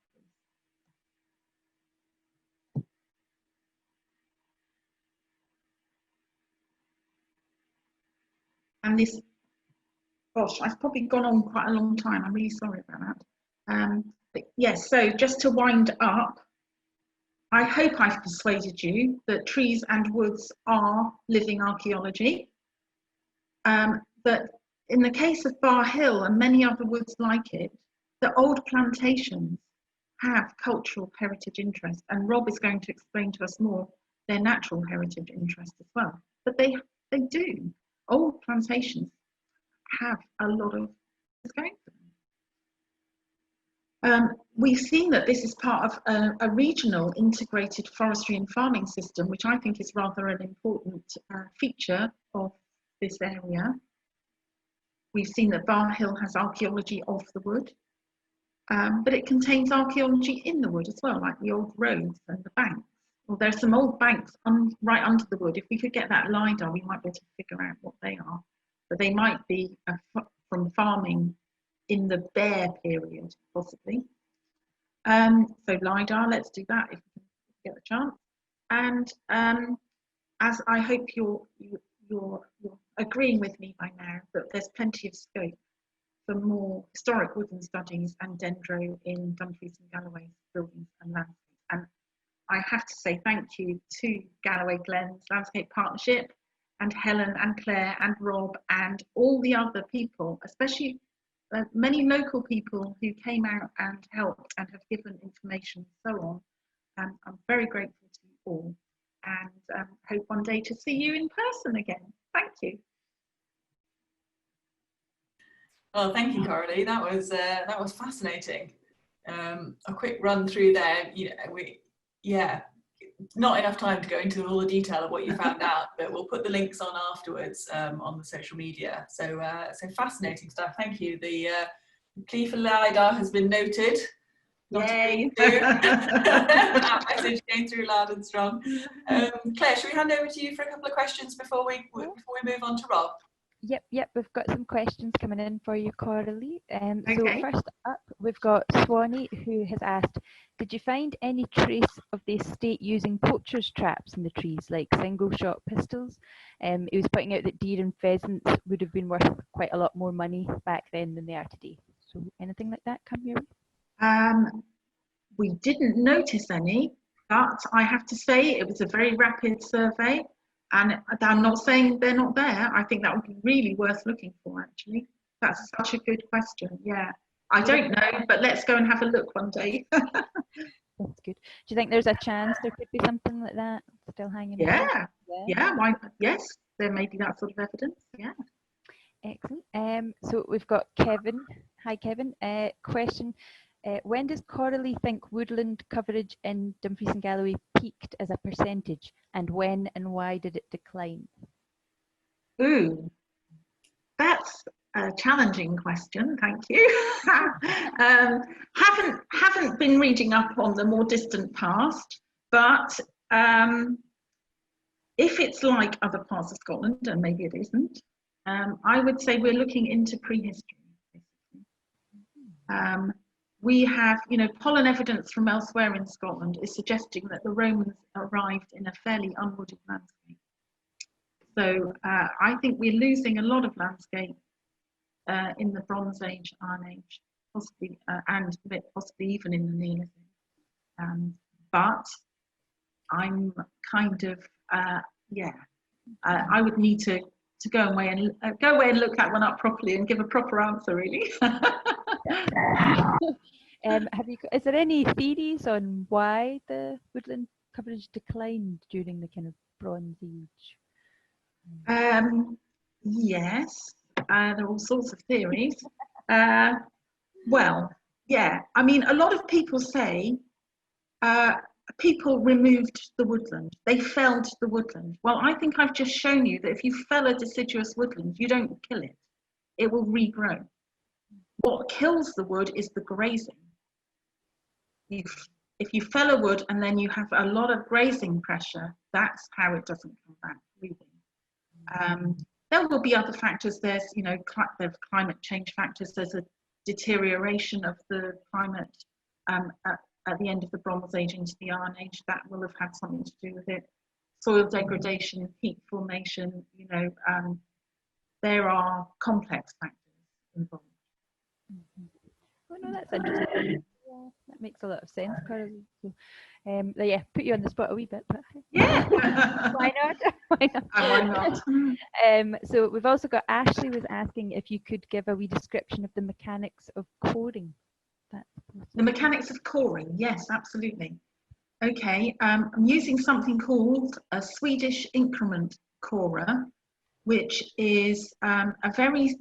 please. And this, gosh, I've probably gone on quite a long time. I'm really sorry about that. But yes, so just to wind up, I hope I've persuaded you that trees and woods are living archaeology. That in the case of Barrhill and many other woods like it, the old plantations have cultural heritage interest, and Rob is going to explain to us more their natural heritage interest as well. But they do. Old plantations have a lot of going for them. We've seen that this is part of a regional integrated forestry and farming system, which I think is rather an important feature of this area. We've seen that Barrhill has archaeology of the wood, but it contains archaeology in the wood as well, like the old roads and the banks. Well, there's some old banks right under the wood. If we could get that LiDAR, we might be able to figure out what they are. But they might be from farming in the Bear period, possibly. So LiDAR, let's do that if we can get the chance. And as I hope you're agreeing with me by now, that there's plenty of scope for more historic woodland studies and dendro in Dumfries and Galloway buildings and landscapes. And I have to say thank you to Galloway Glens Landscape Partnership and Helen and Claire and Rob and all the other people, especially many local people who came out and helped and have given information and so on. I'm very grateful to you all, and hope one day to see you in person again. Thank you. Well, thank you, Coralie. That was fascinating. A quick run through there. Not enough time to go into all the detail of what you found out, but we'll put the links on afterwards on the social media. So fascinating stuff. Thank you. The plea for LiDAR has been noted. Yay! That message came through loud and strong. Claire, should we hand over to you for a couple of questions before we move on to Rob? Yep, we've got some questions coming in for you, Coralie. Okay. So first up, we've got Swanee, who has asked, did you find any trace of the estate using poachers' traps in the trees, like single-shot pistols? He was pointing out that deer and pheasants would have been worth quite a lot more money back then than they are today. So anything like that come your way? We didn't notice any, but I have to say it was a very rapid survey. And I'm not saying they're not there. I think that would be really worth looking for, actually. That's such a good question. Yeah, I don't know, but let's go and have a look one day. That's good. Do you think there's a chance there could be something like that still hanging around? Yeah. Why? Yes, there may be that sort of evidence. Yeah. Excellent. So we've got Kevin. Hi, Kevin. Question. When does Coralie think woodland coverage in Dumfries and Galloway peaked as a percentage, and when and why did it decline? Ooh, that's a challenging question. Thank you. Haven't been reading up on the more distant past, but if it's like other parts of Scotland, and maybe it isn't, I would say we're looking into prehistory. We have, pollen evidence from elsewhere in Scotland is suggesting that the Romans arrived in a fairly unwooded landscape. So I think we're losing a lot of landscape in the Bronze Age, Iron Age, possibly, and possibly even in the Neolithic. But I'm kind of, I would need to go away and look that one up properly and give a proper answer, really. Is there any theories on why the woodland coverage declined during the kind of Bronze Age? Yes. there are all sorts of theories. Well, yeah, I mean, a lot of people say people removed the woodland. They felled the woodland. Well, I think I've just shown you that if you fell a deciduous woodland, you don't kill it. It will regrow. What kills the wood is the grazing. If you fell a wood and then you have a lot of grazing pressure, that's how it doesn't come back breathing. There will be other factors. There's, there's climate change factors. There's a deterioration of the climate at the end of the Bronze Age into the Iron Age. That will have had something to do with it. Soil degradation, peat formation, there are complex factors involved. Oh no, that's interesting. Yeah, that makes a lot of sense. Yeah, put you on the spot a wee bit, but yeah, why not? Why not? Why not? So we've also got Ashley was asking if you could give a wee description of the mechanics of coring. The mechanics of coring, yes, absolutely. Okay, I'm using something called a Swedish increment corer, which is a very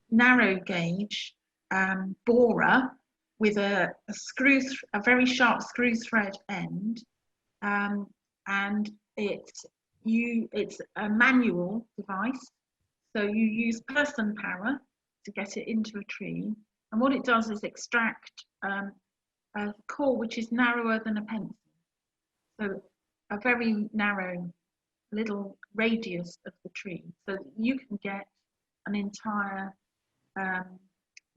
narrow gauge borer with a very sharp screw thread end, and it's a manual device. So you use person power to get it into a tree, and what it does is extract a core which is narrower than a pencil. So a very narrow little radius of the tree, so that you can get an entire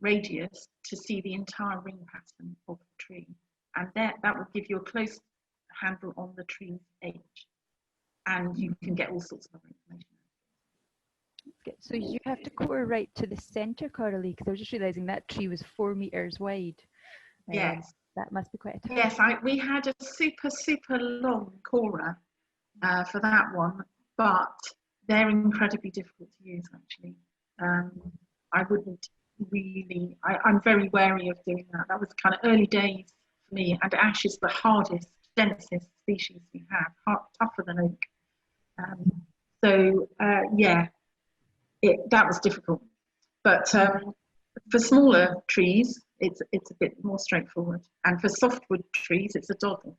radius to see the entire ring pattern of the tree, and that will give you a close handle on the tree's age, and you can get all sorts of other information. So you have to core right to the centre, Coralie, because I was just realising that tree was 4 metres wide. Yes. That must be quite a tough. Yes, we had a super long corer for that one, but they're incredibly difficult to use, actually. I wouldn't really, I'm very wary of doing that. That was kind of early days for me, and ash is the hardest, densest species we have, tougher than oak. Yeah, that was difficult. But for smaller trees, it's a bit more straightforward, and for softwood trees, it's a doddle.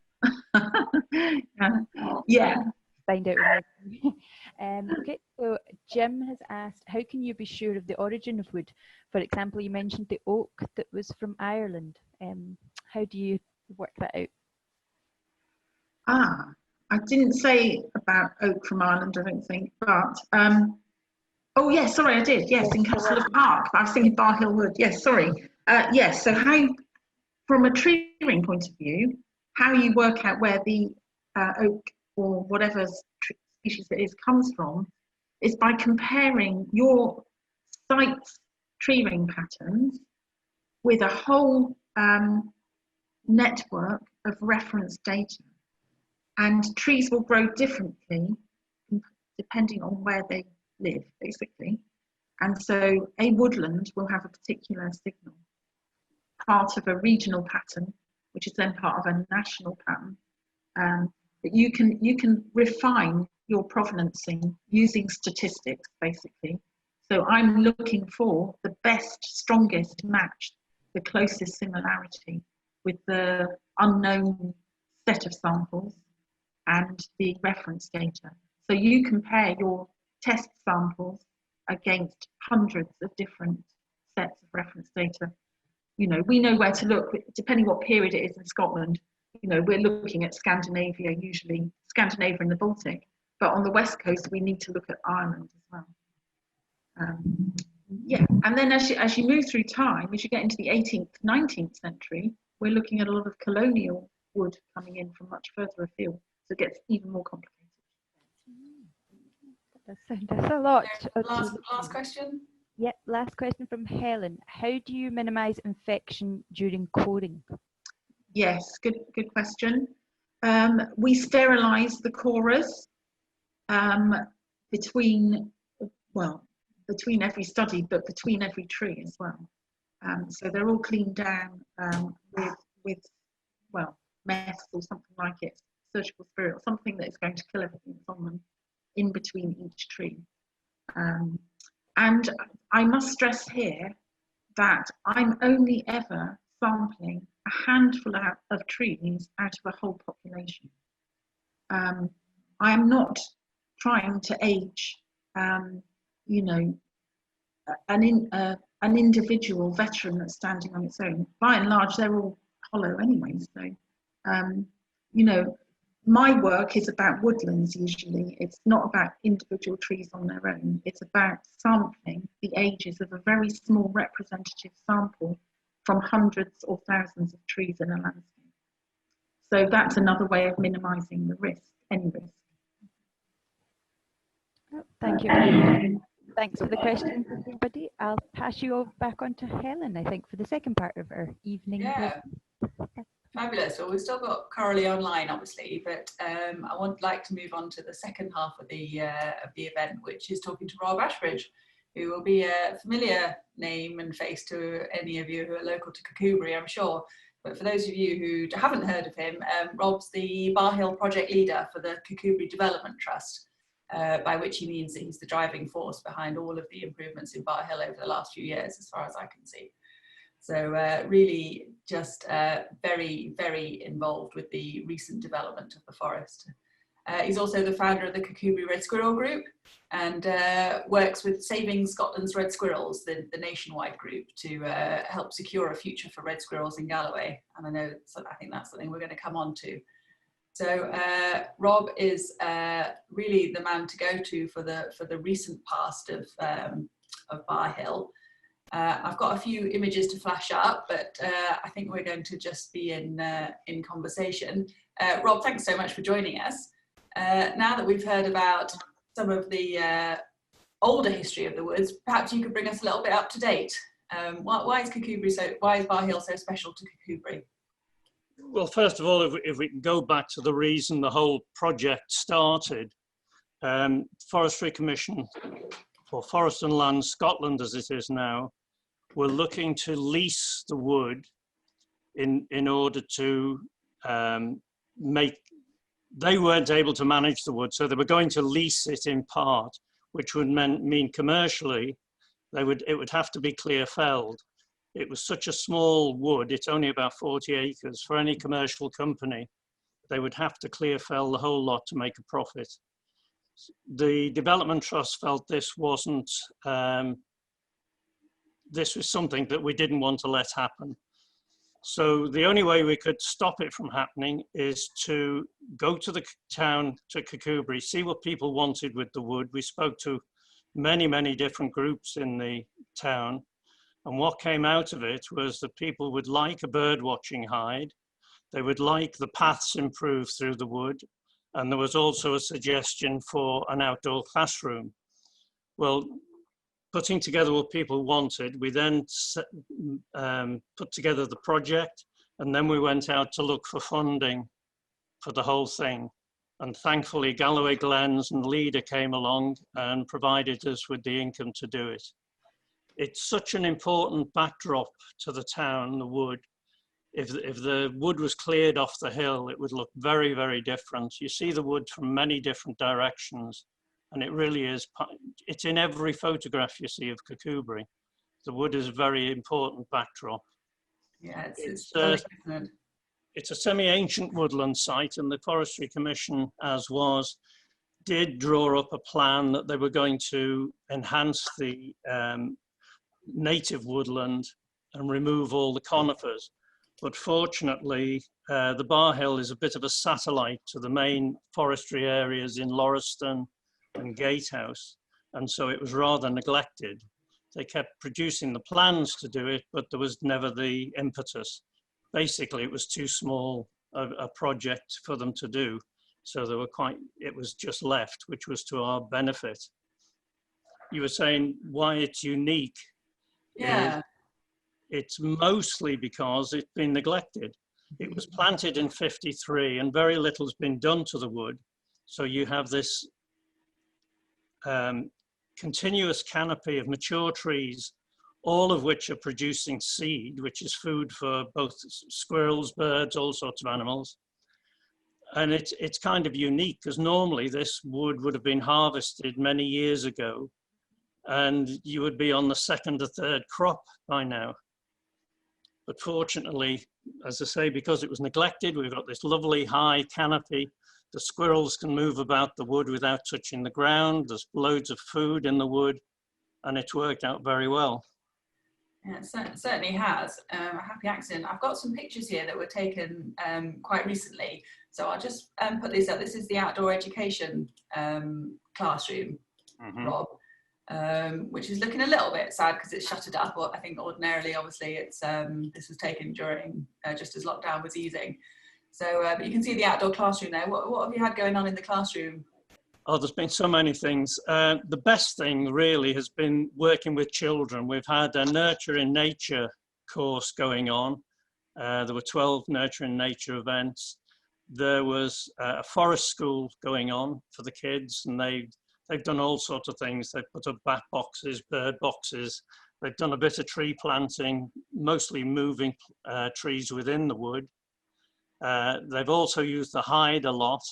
Yeah. Find out. Okay, so Jim has asked, how can you be sure of the origin of wood? For example, you mentioned the oak that was from Ireland. How do you work that out? I didn't say about oak from Ireland, I don't think, but oh yes, sorry, I did. Yes, in Castle of Park. I was thinking Barrhill Wood. Yes, sorry. Yes. So how, from a tree ring point of view, how you work out where the oak or whatever species it is comes from is by comparing your site's tree ring patterns with a whole network of reference data. And trees will grow differently depending on where they live, basically. And so a woodland will have a particular signal, part of a regional pattern, which is then part of a national pattern. But you can refine your provenancing using statistics, basically. So I'm looking for the best, strongest match, the closest similarity with the unknown set of samples and the reference data. So you compare your test samples against hundreds of different sets of reference data. We know where to look, depending what period it is in Scotland. We're looking at Scandinavia, usually Scandinavia and the Baltic, but on the West Coast, we need to look at Ireland as well. Yeah, and then as you move through time, as you get into the 18th, 19th century, we're looking at a lot of colonial wood coming in from much further afield, so it gets even more complicated. That's a lot. Last question. Yep, last question from Helen. How do you minimise infection during coring? Yes, good question. We sterilise the corers between every study, but between every tree as well. So they're all cleaned down with meth or something like it, surgical spirit, or something that is going to kill everything that's on them in between each tree. And I must stress here that I'm only ever sampling a handful of trees out of a whole population. I am not trying to age, you know, an individual veteran that's standing on its own. By and large, they're all hollow anyway. So, you know, my work is about woodlands usually. It's not about individual trees on their own. It's about sampling the ages of a very small representative sample from hundreds or thousands of trees in a landscape. So that's another way of minimising the risk, any risk. Thank you very much. Thanks for the questions, everybody. I'll pass you all back on to Helen, I think, for the second part of our evening. Yeah. Fabulous. Well, we've still got Coralie online, obviously, but I would like to move on to the second half of the event, which is talking to Rob Ashbridge, who will be a familiar name and face to any of you who are local to Kirkcudbright, I'm sure. But for those of you who haven't heard of him, Rob's the Barrhill project leader for the Kirkcudbright Development Trust, by which he means that he's the driving force behind all of the improvements in Barrhill over the last few years, as far as I can see. So really just very, very involved with the recent development of the forest. He's also the founder of the Kirkcudbright Red Squirrel Group and works with Saving Scotland's Red Squirrels, the nationwide group, to help secure a future for red squirrels in Galloway. And I think that's something we're going to come on to. So Rob is really the man to go to for the recent past of Barrhill. I've got a few images to flash up, but I think we're going to just be in conversation. Rob, thanks so much for joining us. Now that we've heard about some of the older history of the woods, perhaps you could bring us a little bit up to date. Why is Barrhill so special to Kirkcudbright? Well, first of all, if we can go back to the reason the whole project started, Forestry Commission, or Forest and Land Scotland as it is now, were looking to lease the wood in order to they weren't able to manage the wood, so they were going to lease it in part, which would mean commercially it would have to be clear felled. It was such a small wood, it's only about 40 acres. For any commercial company, they would have to clear fell the whole lot to make a profit. The Development Trust felt this wasn't, this was something that we didn't want to let happen. So the only way we could stop it from happening is to go to the town, to Kirkcudbright, see what people wanted with the wood. We spoke to many, many different groups in the town. And what came out of it was that people would like a bird watching hide. They would like the paths improved through the wood. And there was also a suggestion for an outdoor classroom. Well, putting together what people wanted, we then put together the project, and then we went out to look for funding for the whole thing. And thankfully, Galloway Glens and Leader came along and provided us with the income to do it. It's such an important backdrop to the town, the wood. If the wood was cleared off the hill, it would look very, very different. You see the wood from many different directions, and it really is, it's in every photograph you see of Kirkcudbright. The wood is a very important backdrop. Yeah, it's a semi-ancient woodland site, and the Forestry Commission, as was, did draw up a plan that they were going to enhance the native woodland and remove all the conifers. But fortunately, the Barrhill is a bit of a satellite to the main forestry areas in Lauriston and Gatehouse, and so it was rather neglected. They kept producing the plans to do it, but there was never the impetus. Basically, it was too small a project for them to do, so they were it was just left, which was to our benefit. You were saying why it's unique. Yeah. It's mostly because it's been neglected. It was planted in '53 and very little's been done to the wood. So you have this continuous canopy of mature trees, all of which are producing seed, which is food for both squirrels, birds, all sorts of animals. And it's kind of unique because normally this wood would have been harvested many years ago and you would be on the second or third crop by now. But fortunately, as I say, because it was neglected, we've got this lovely high canopy. The squirrels can move about the wood without touching the ground. There's loads of food in the wood, and it's worked out very well. Yeah, it certainly has. A happy accident. I've got some pictures here that were taken quite recently. So I'll just put these up. This is the outdoor education classroom, Rob, which is looking a little bit sad because it's shuttered up. I think ordinarily, obviously, it's this was taken during just as lockdown was easing. So but you can see the outdoor classroom there. What have you had going on in the classroom? Oh, there's been so many things. The best thing really has been working with children. We've had a Nurture in Nature course going on. There were 12 Nurture in Nature events. There was a forest school going on for the kids, and they've done all sorts of things. They've put up bat boxes, bird boxes. They've done a bit of tree planting, mostly moving trees within the wood. They've also used the hide a lot.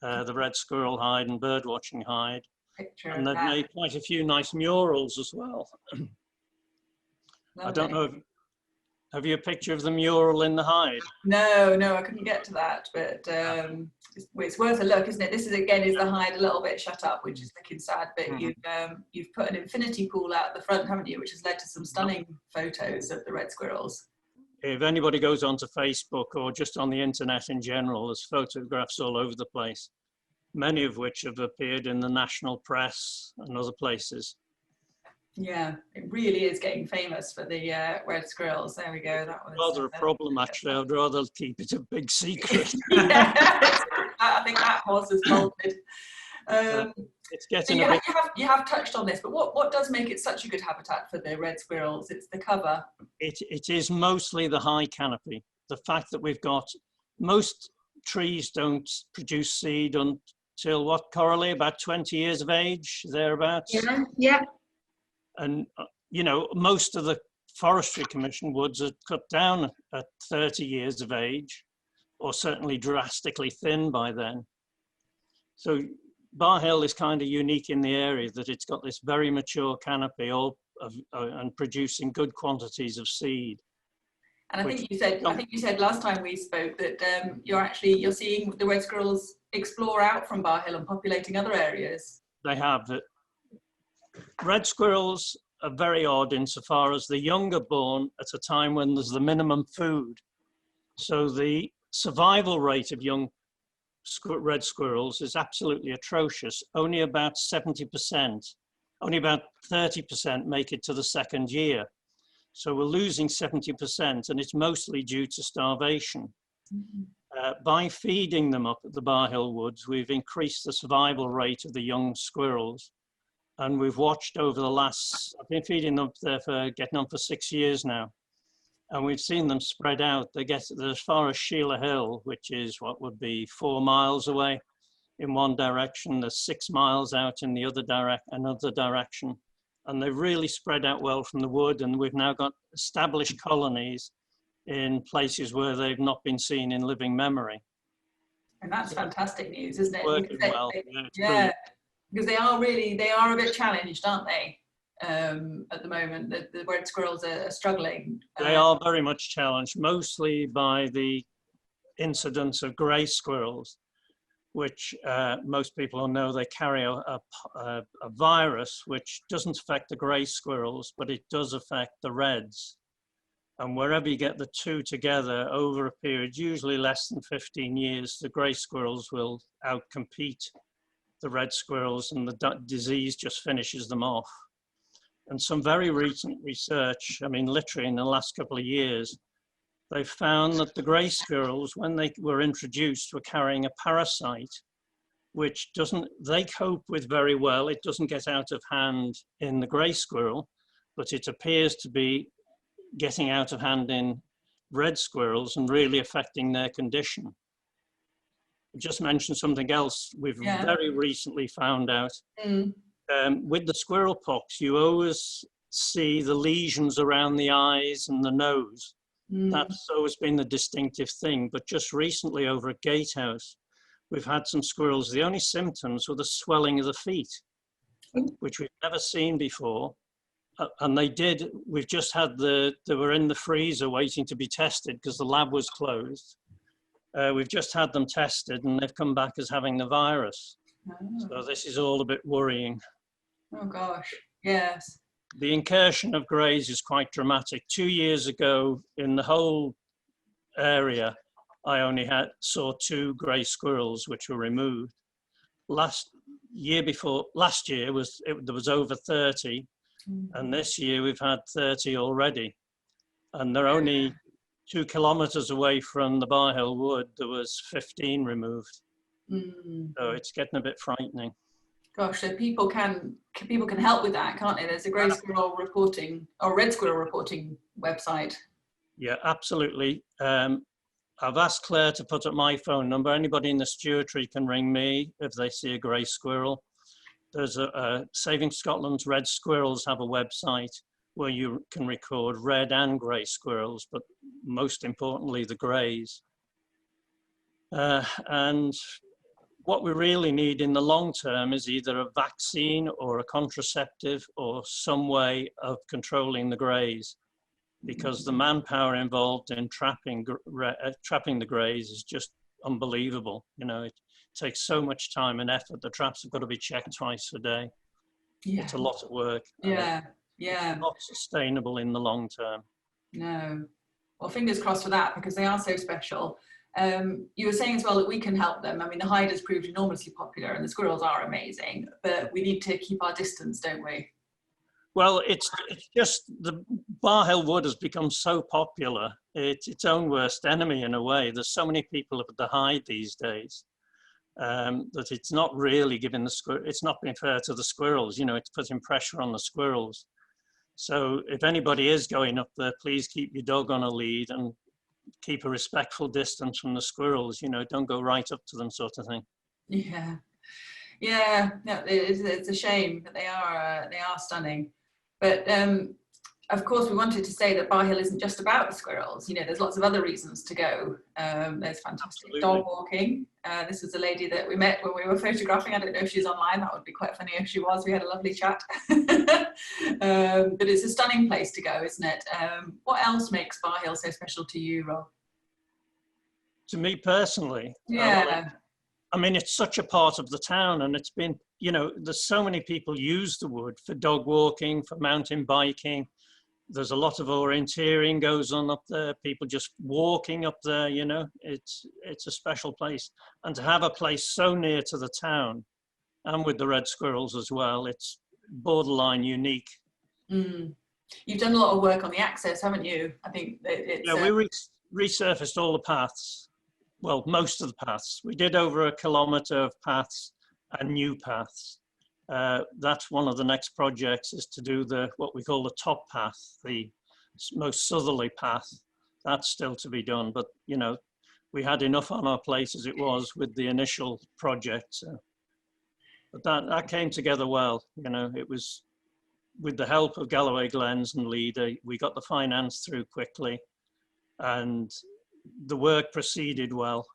The red squirrel hide and bird watching hide. And they've made quite a few nice murals as well. I don't know, have you a picture of the mural in the hide? No, I couldn't get to that, but it's worth a look, isn't it? This is again is the hide a little bit shut up, which is looking sad, but you've put an infinity pool out the front, haven't you, which has led to some stunning photos of the red squirrels. If anybody goes onto Facebook or just on the internet in general, there's photographs all over the place, many of which have appeared in the national press and other places. Yeah, it really is getting famous for the red squirrels. There we go. That was rather a problem, actually. I'd rather keep it a big secret. Yeah, I think that horse is bolted. It's getting so you have touched on this, but what does make it such a good habitat for the red squirrels? It's the cover. It is mostly the high canopy. The fact that we've got, most trees don't produce seed until what, Coralie, about 20 years of age, thereabouts? Yeah. And, you know, most of the Forestry Commission woods are cut down at 30 years of age, or certainly drastically thin by then. So Barrhill is kind of unique in the area that it's got this very mature canopy and producing good quantities of seed. And I think you said last time we spoke that you're seeing the red squirrels explore out from Barrhill and populating other areas. They have. Red squirrels are very odd insofar as the young are born at a time when there's the minimum food. So the survival rate of young red squirrels is absolutely atrocious. Only about 70%, only about 30% make it to the second year. So we're losing 70%, and it's mostly due to starvation. By feeding them up at the Barrhill Woods, we've increased the survival rate of the young squirrels. And we've watched over the I've been feeding them there getting on for 6 years now. And we've seen them spread out. They get as far as Sheila Hill, which is what would be 4 miles away in one direction. There's 6 miles out in the another direction. And they've really spread out well from the wood. And we've now got established colonies in places where they've not been seen in living memory. And that's fantastic news, isn't it? Working well. Yeah, because they are a bit challenged, aren't they? At the moment, the red squirrels are struggling. They are very much challenged, mostly by the incidence of grey squirrels, which most people will know they carry a virus which doesn't affect the grey squirrels, but it does affect the reds. And wherever you get the two together over a period, usually less than 15 years, the grey squirrels will outcompete the red squirrels, and the disease just finishes them off. And some very recent research, I mean, literally in the last couple of years, they found that the grey squirrels, when they were introduced, were carrying a parasite, which they cope with very well. It doesn't get out of hand in the grey squirrel, but it appears to be getting out of hand in red squirrels and really affecting their condition. Just mention something else we've very recently found out. With the squirrel pox, you always see the lesions around the eyes and the nose. That's always been the distinctive thing. But just recently over at Gatehouse, we've had some squirrels. The only symptoms were the swelling of the feet. which we've never seen before. And we've just had they were in the freezer waiting to be tested because the lab was closed. We've just had them tested and they've come back as having the virus. Oh. So this is all a bit worrying. Oh gosh, yes. The incursion of greys is quite dramatic. 2 years ago, in the whole area, I only saw 2 grey squirrels which were removed. Last year there was over 30, and this year we've had 30 already. And they're only 2 kilometres away from the Barrhill Wood. There was 15 removed. So it's getting a bit frightening. Gosh, so people can help with that, can't they? There's a grey squirrel reporting or red squirrel reporting website. Yeah, absolutely. I've asked Claire to put up my phone number. Anybody in the stewardry can ring me if they see a grey squirrel. There's Saving Scotland's Red Squirrels have a website where you can record red and grey squirrels, but most importantly, the greys. And what we really need in the long term is either a vaccine or a contraceptive or some way of controlling the greys, because the manpower involved in trapping the greys is just unbelievable. You know, it takes so much time and effort. The traps have got to be checked twice a day. Yeah. It's a lot of work. Yeah, It's not sustainable in the long term. No. Well, fingers crossed for that, because they are so special. You were saying as well that we can help them. I mean, the hide has proved enormously popular and the squirrels are amazing, but we need to keep our distance, don't we? Well, it's just the Barrhill Wood has become so popular. It's its own worst enemy in a way. There's so many people at the hide these days that it's not really giving it's not being fair to the squirrels. You know, it's putting pressure on the squirrels. So if anybody is going up there, please keep your dog on a lead and keep a respectful distance from the squirrels. You know, don't go right up to them, sort of thing. Yeah, no, it's a shame, but they are stunning. But of course, we wanted to say that Barrhill isn't just about the squirrels. You know, there's lots of other reasons to go. There's fantastic dog walking. This was a lady that we met when we were photographing. I don't know if she's online. That would be quite funny if she was. We had a lovely chat. But it's a stunning place to go, isn't it? What else makes Barrhill so special to you, Rob? To me personally, I mean, it's such a part of the town, and it's been, you know, there's so many people use the wood for dog walking, for mountain biking. There's a lot of orienteering goes on up there, people just walking up there, you know, it's a special place. And to have a place so near to the town and with the red squirrels as well, it's borderline unique. You've done a lot of work on the access, haven't you? I think it's... Yeah, we resurfaced all the paths. Well, most of the paths. We did over 1 kilometre of paths and new paths. That's one of the next projects, is to do what we call the top path, the most southerly path. That's still to be done, but you know, we had enough on our plate as it was with the initial project. So. But that came together well. You know, it was with the help of Galloway Glens and Leader, we got the finance through quickly, and the work proceeded well.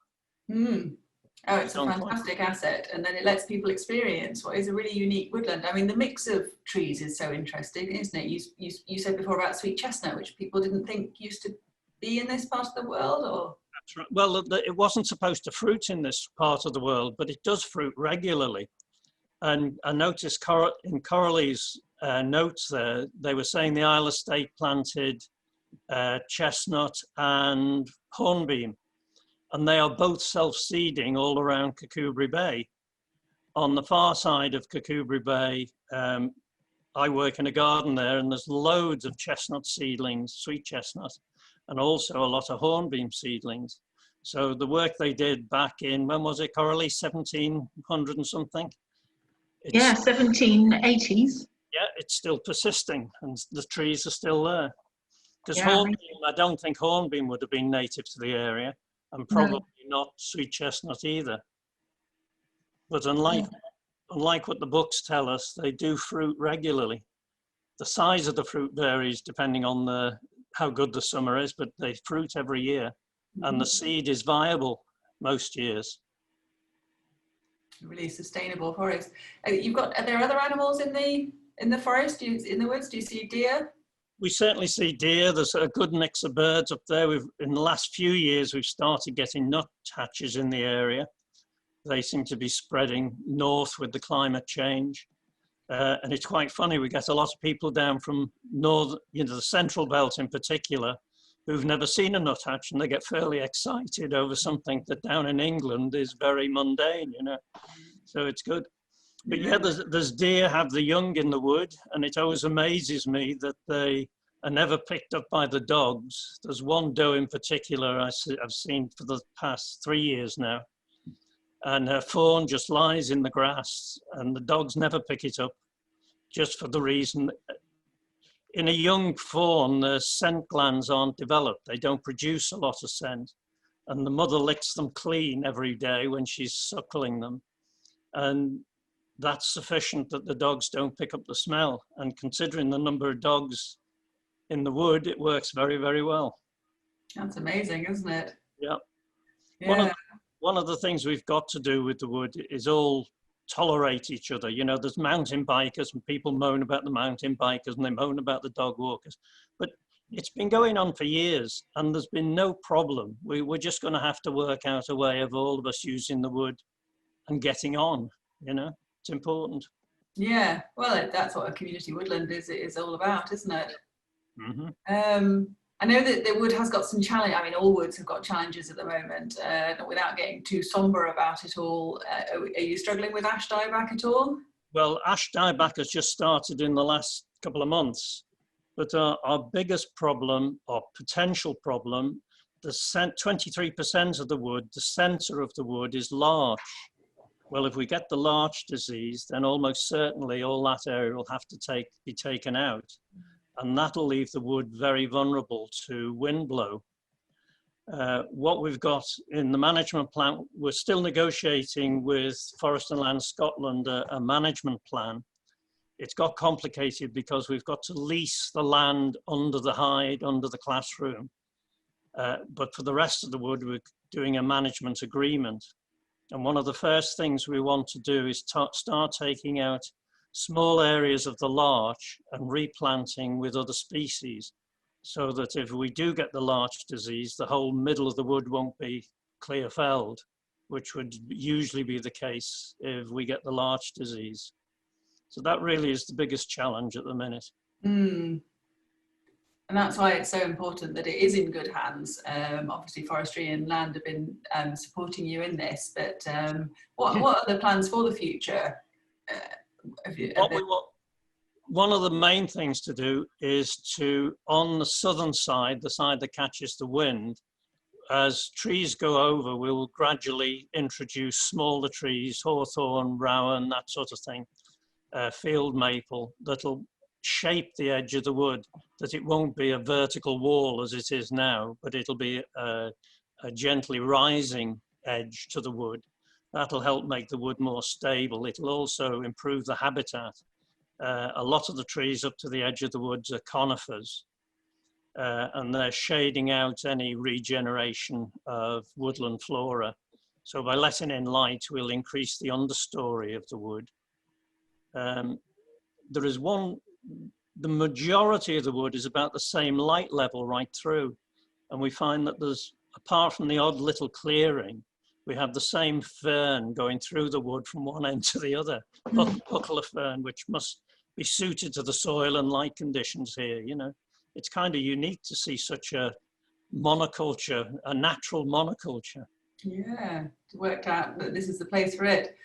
Oh, it's a fantastic asset, and then it lets people experience what is a really unique woodland. I mean, the mix of trees is so interesting, isn't it? You said before about sweet chestnut, which people didn't think used to be in this part of the world, or? That's right. Well, it wasn't supposed to fruit in this part of the world, but it does fruit regularly. And I noticed in Coralie's notes there, they were saying the Isle Estate planted chestnut and hornbeam, and they are both self-seeding all around Kirkcudbright Bay. On the far side of Kirkcudbright Bay, I work in a garden there, and there's loads of chestnut seedlings, sweet chestnut, and also a lot of hornbeam seedlings. So the work they did back in, when was it, Coralie, 1700 and something? Yeah, 1780s. Yeah, it's still persisting, and the trees are still there. Because Yeah, hornbeam, I don't think hornbeam would have been native to the area, and probably not sweet chestnut either. But unlike what the books tell us, they do fruit regularly. The size of the fruit varies depending on how good the summer is, but they fruit every year, and the seed is viable most years. Really sustainable forest. Are there other animals in the forest? In the woods, do you see deer? We certainly see deer. There's a good mix of birds up there. In the last few years, we've started getting nuthatches in the area. They seem to be spreading north with the climate change. And it's quite funny, we get a lot of people down from north, the central belt in particular, who've never seen a nuthatch, and they get fairly excited over something that down in England is very mundane, So it's good. But yeah, there's deer have the young in the wood, and it always amazes me that they are never picked up by the dogs. There's one doe in particular I've seen for the past 3 years now, and her fawn just lies in the grass, and the dogs never pick it up, just for the reason in a young fawn, the scent glands aren't developed. They don't produce a lot of scent, and the mother licks them clean every day when she's suckling them. And that's sufficient that the dogs don't pick up the smell. And considering the number of dogs in the wood, it works very, very well. That's amazing, isn't it? Yeah. Yeah. One of the things we've got to do with the wood is all tolerate each other. There's mountain bikers, and people moan about the mountain bikers, and they moan about the dog walkers. But it's been going on for years, and there's been no problem. We're just going to have to work out a way of all of us using the wood and getting on, It's important. Yeah, well, that's what a community woodland is all about, isn't it? Mm-hmm. I know that the wood has got some challenge. I mean, all woods have got challenges at the moment. Without getting too sombre about it all, are you struggling with ash dieback at all? Well, ash dieback has just started in the last couple of months, but our biggest problem, or potential problem, 23% of the wood, the centre of the wood is larch. Well, if we get the larch disease, then almost certainly all that area will have to be taken out. And that'll leave the wood very vulnerable to wind blow. What we've got in the management plan, we're still negotiating with Forest and Land Scotland a management plan. It's got complicated because we've got to lease the land under the hide, under the classroom. But for the rest of the wood, we're doing a management agreement. And one of the first things we want to do is start taking out small areas of the larch and replanting with other species, so that if we do get the larch disease, the whole middle of the wood won't be clear felled, which would usually be the case if we get the larch disease. So that really is the biggest challenge at the minute. Mm. And that's why it's so important that it is in good hands. Obviously, Forestry and Land have been supporting you in this, but what are the plans for the future? One of the main things to do is to, on the southern side, the side that catches the wind, as trees go over, we'll gradually introduce smaller trees, hawthorn, rowan, that sort of thing, field maple, that'll shape the edge of the wood, that it won't be a vertical wall as it is now, but it'll be a gently rising edge to the wood. That'll help make the wood more stable. It'll also improve the habitat. A lot of the trees up to the edge of the woods are conifers, and they're shading out any regeneration of woodland flora. So by letting in light, we'll increase the understory of the wood. The majority of the wood is about the same light level right through. And we find that there's, apart from the odd little clearing, we have the same fern going through the wood from one end to the other, buckler fern, which must be suited to the soil and light conditions here. It's kind of unique to see such a monoculture, a natural monoculture. Yeah, it worked out that this is the place for it.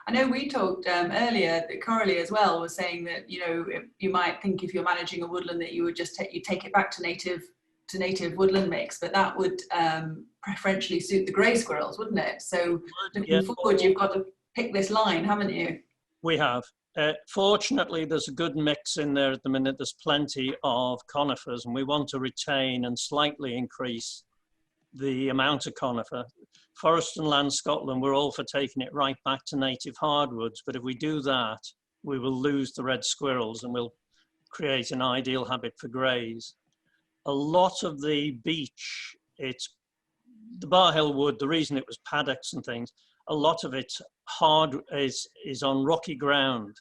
I know we talked earlier that Coralie as well was saying that, you might think if you're managing a woodland that you would just take it back to native woodland mix, but that would preferentially suit the grey squirrels, wouldn't it? So looking forward, you've got to pick this line, haven't you? We have. Fortunately, there's a good mix in there at the minute. There's plenty of conifers, and we want to retain and slightly increase the amount of conifer. Forest and Land Scotland, we're all for taking it right back to native hardwoods, but if we do that, we will lose the red squirrels and we'll create an ideal habitat for greys. A lot of the beech, it's the Barrhill Wood, the reason it was paddocks and things, a lot of it is on rocky ground.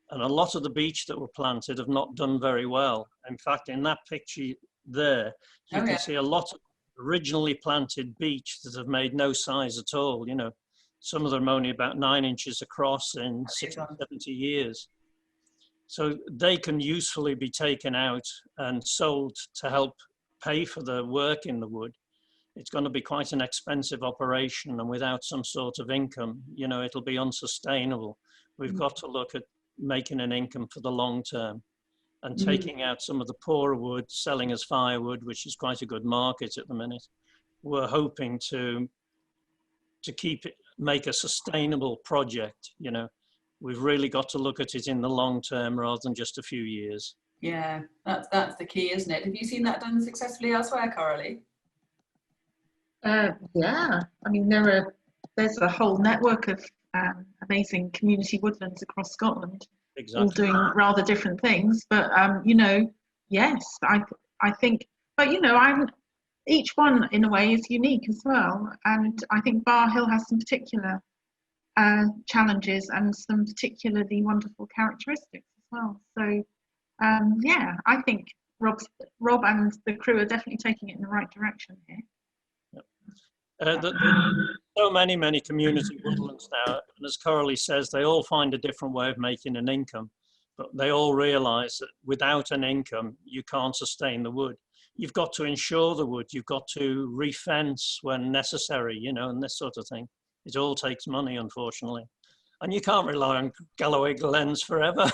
And a lot of the beech that were planted have not done very well. In fact, in that picture there, you can see a lot of originally planted beech that have made no size at all. You know, some of them only about 9 inches across in 60, 70 years. So they can usefully be taken out and sold to help pay for the work in the wood. It's going to be quite an expensive operation, and without some sort of income, you know, it'll be unsustainable. We've got to look at making an income for the long term and taking out some of the poorer wood, selling as firewood, which is quite a good market at the minute. We're hoping to keep it, make a sustainable project. You know, we've really got to look at it in the long term rather than just a few years. Yeah, that's the key, isn't it? Have you seen that done successfully elsewhere, Coralie? Yeah, I mean, there's a whole network of amazing community woodlands across Scotland, all doing rather different things. But you know, yes, I think, but you know, each one in a way is unique as well, and I think Barrhill has some particular challenges and some particularly wonderful characteristics as well. So yeah, I think Rob and the crew are definitely taking it in the right direction here. So many community woodlands now, and as Coralie says, they all find a different way of making an income, but they all realise that without an income, you can't sustain the wood. You've got to insure the wood, you've got to re-fence when necessary, you know, and this sort of thing. It all takes money, unfortunately. And you can't rely on Galloway Glens forever.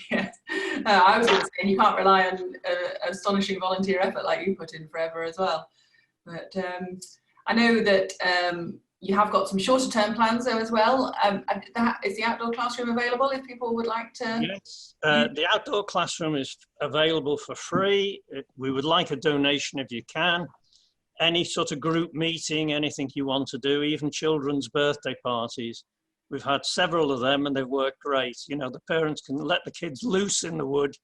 Yes. I was going to say, you can't rely on astonishing volunteer effort like you put in forever as well. But I know that you have got some shorter term plans though as well. Is the outdoor classroom available if people would like to? Yes, the outdoor classroom is available for free. We would like a donation if you can. Any sort of group meeting, anything you want to do, even children's birthday parties. We've had several of them and they've worked great. You know, the parents can let the kids loose in the wood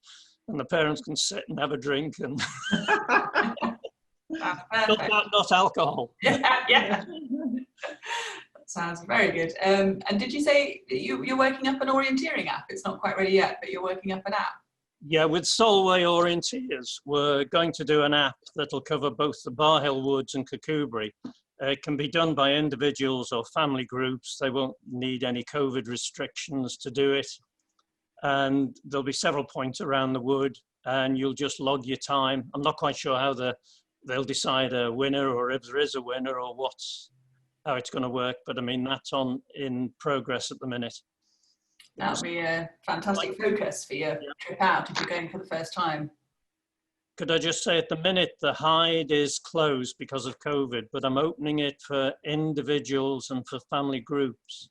and the parents can sit and have a drink and not alcohol. Yeah. That sounds very good. And did you say you're working up an orienteering app? It's not quite ready yet, but you're working up an app. Yeah, with Solway Orienteers, we're going to do an app that'll cover both the Barrhill Woods and Kirkcudbright. It can be done by individuals or family groups. They won't need any COVID restrictions to do it. And there'll be several points around the wood and you'll just log your time. I'm not quite sure how they'll decide a winner or if there is a winner or how it's going to work. But I mean, that's in progress at the minute. That'll be a fantastic focus for your trip out if you're going for the first time. Could I just say at the minute, the hide is closed because of COVID, but I'm opening it for individuals and for family groups.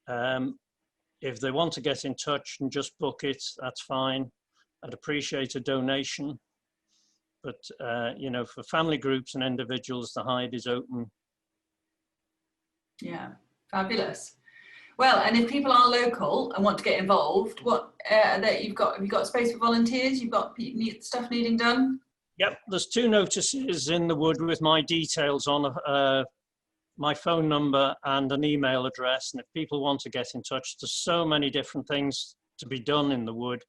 If they want to get in touch and just book it, that's fine. I'd appreciate a donation. But, you know, for family groups and individuals, the hide is open. Yeah, fabulous. Well, and if people are local and want to get involved, have you got space for volunteers? You've got stuff needing done? Yep, there's 2 notices in the wood with my details on, my phone number and an email address. And if people want to get in touch, there's so many different things to be done in the wood.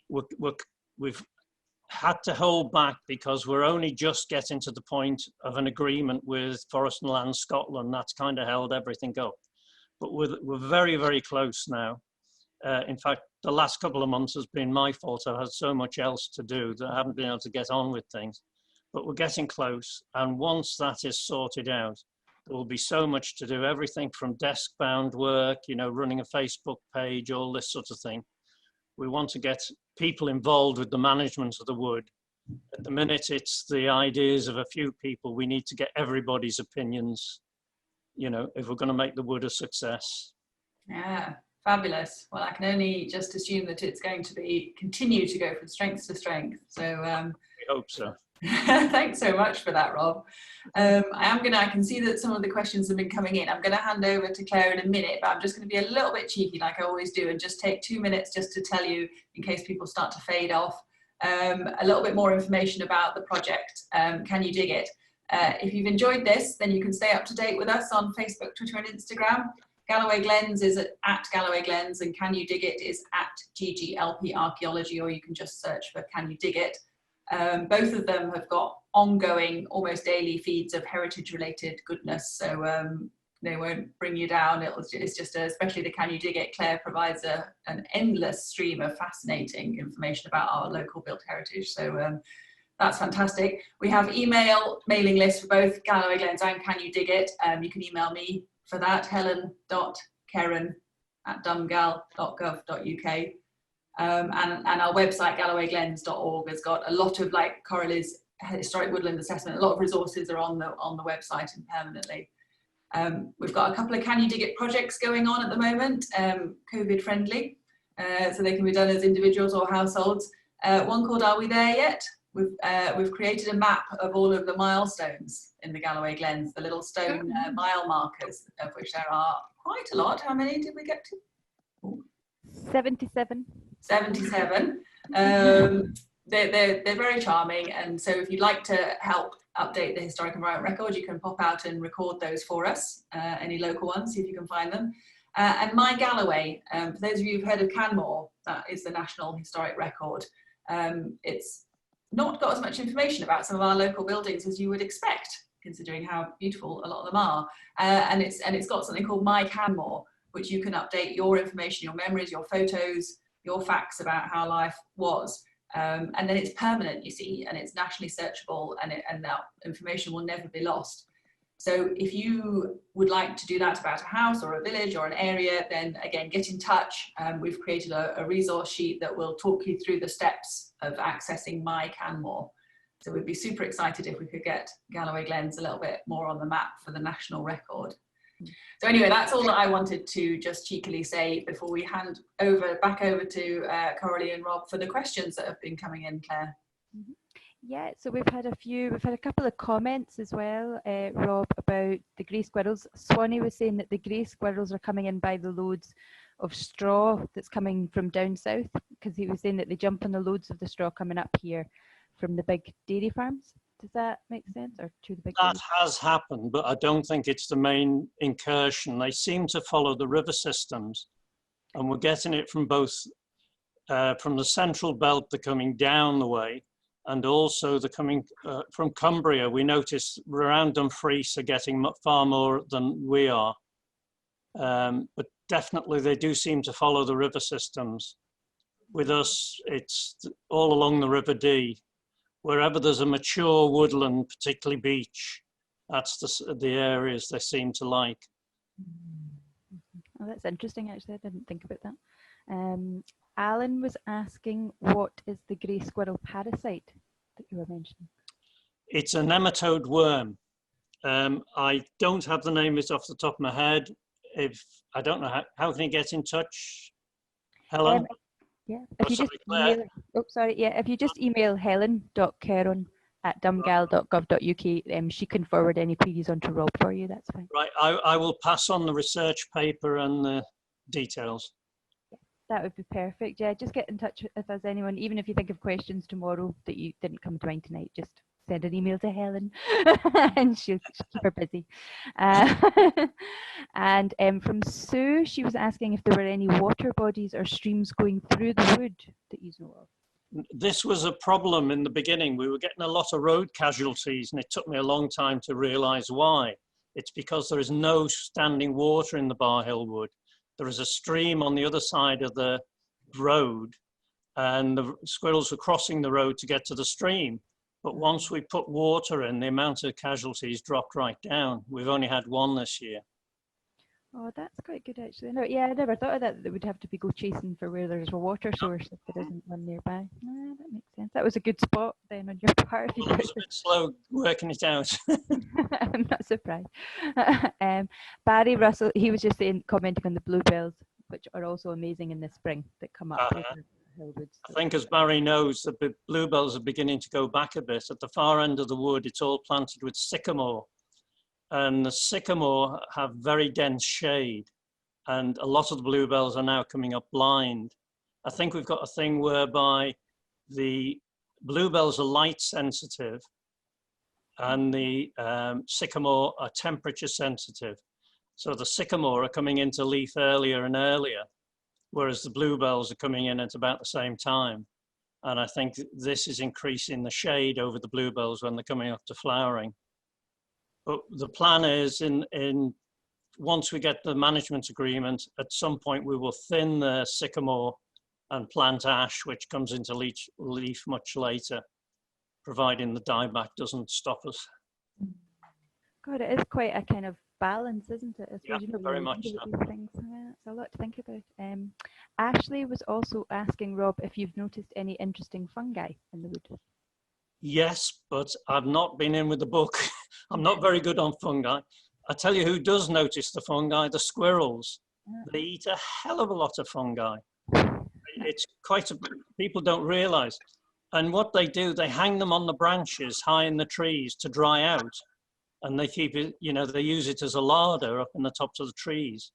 We've had to hold back because we're only just getting to the point of an agreement with Forest and Land Scotland. That's kind of held everything up. But we're very, very close now. In fact, the last couple of months has been my fault. I've had so much else to do that I haven't been able to get on with things. But we're getting close. And once that is sorted out, there will be so much to do. Everything from desk-bound work, you know, running a Facebook page, all this sort of thing. We want to get people involved with the management of the wood. At the minute, it's the ideas of a few people. We need to get everybody's opinions, you know, if we're going to make the wood a success. Yeah, fabulous. Well, I can only just assume that it's going to continue to go from strength to strength. So we hope so. Thanks so much for that, Rob. I can see that some of the questions have been coming in. I'm going to hand over to Claire in a minute, but I'm just going to be a little bit cheeky like I always do and just take 2 minutes just to tell you, in case people start to fade off, a little bit more information about the project, Can You Dig It? If you've enjoyed this, then you can stay up to date with us on Facebook, Twitter and Instagram. Galloway Glens is at Galloway Glens, and Can You Dig It is at GGLP Archaeology, or you can just search for Can You Dig It. Both of them have got ongoing, almost daily feeds of heritage-related goodness, so they won't bring you down. It's just, especially the Can You Dig It, Claire provides an endless stream of fascinating information about our local built heritage. So that's fantastic. We have mailing lists for both Galloway Glens and Can You Dig It. You can email me for that, helen.kerran@dumgal.gov.uk. And our website, gallowayglens.org, has got a lot of, like Coralie's historic woodland assessment, a lot of resources are on the website and permanently. We've got a couple of Can You Dig It projects going on at the moment, COVID friendly, so they can be done as individuals or households. One called Are We There Yet? We've created a map of all of the milestones in the Galloway Glens, the little stone mile markers, of which there are quite a lot. How many did we get to? Ooh. 77. 77. They're very charming, and so if you'd like to help update the historic environment record, you can pop out and record those for us, any local ones, see if you can find them. And My Galloway, for those of you who've heard of Canmore, that is the National Historic Record. It's not got as much information about some of our local buildings as you would expect, considering how beautiful a lot of them are. And it's got something called My Canmore, which you can update your information, your memories, your photos, your facts about how life was. And then it's permanent, you see, and it's nationally searchable, and that information will never be lost. So if you would like to do that about a house or a village or an area, then again, get in touch. We've created a resource sheet that will talk you through the steps of accessing My Canmore. So we'd be super excited if we could get Galloway Glens a little bit more on the map for the national record. So anyway, that's all that I wanted to just cheekily say before we hand back over to Coralie and Rob for the questions that have been coming in, Claire. Yeah, so we've had a couple of comments as well, Rob, about the grey squirrels. Swanee was saying that the grey squirrels are coming in by the loads of straw that's coming from down south, because he was saying that they jump on the loads of the straw coming up here from the big dairy farms. Does that make sense? Or to the big that has happened, but I don't think it's the main incursion. They seem to follow the river systems, and we're getting it from both from the central belt, they're coming down the way, and also they're coming from Cumbria. We notice around Dumfries are getting far more than we are, but definitely they do seem to follow the river systems. With us, it's all along the River Dee. Wherever there's a mature woodland, particularly beech, that's the areas they seem to like. Oh, that's interesting, actually. I didn't think about that. Alan was asking, what is the grey squirrel parasite that you were mentioning? It's a nematode worm. I don't have the name of it off the top of my head. I don't know, how can you get in touch, Helen? Yeah, if you just email, if you just email helen.kerran@dumgal.gov.uk, she can forward any queries on to Rob for you. That's fine. Right, I will pass on the research paper and the details. Yeah, that would be perfect. Yeah, just get in touch if there's anyone, even if you think of questions tomorrow that you didn't come to mind tonight, just send an email to Helen and she'll keep her busy. And from Sue, she was asking if there were any water bodies or streams going through the wood that you know of. This was a problem in the beginning. We were getting a lot of road casualties, and it took me a long time to realise why. It's because there is no standing water in the Barrhill Wood. There is a stream on the other side of the road, and the squirrels were crossing the road to get to the stream. But once we put water in, the amount of casualties dropped right down. We've only had one this year. Oh, that's quite good, actually. No, yeah, I never thought of that. They would have to go chasing for where there's a water source if there isn't one nearby. No, that makes sense. That was a good spot then on your part. I was a bit slow working it out. I'm not surprised. Barry Russell, he was just commenting on the bluebells, which are also amazing in the spring that come up. I think, as Barry knows, the bluebells are beginning to go back a bit. At the far end of the wood, it's all planted with sycamore. And the sycamore have very dense shade. And a lot of the bluebells are now coming up blind. I think we've got a thing whereby the bluebells are light sensitive. and the sycamore are temperature sensitive. So the sycamore are coming into leaf earlier and earlier, whereas the bluebells are coming in at about the same time. And I think this is increasing the shade over the bluebells when they're coming up to flowering. But the plan is once we get the management agreement, at some point we will thin the sycamore and plant ash, which comes into leaf much later, providing the dieback doesn't stop us. God, it is quite a kind of balance, isn't it? Yeah, very much so. Yeah, it's a lot to think about. Ashley was also asking Rob if you've noticed any interesting fungi in the wood. Yes, but I've not been in with the book. I'm not very good on fungi. I tell you who does notice the fungi, the squirrels. They eat a hell of a lot of fungi. It's people don't realize. And what they do, they hang them on the branches high in the trees to dry out. And they keep it, they use it as a larder up in the tops of the trees.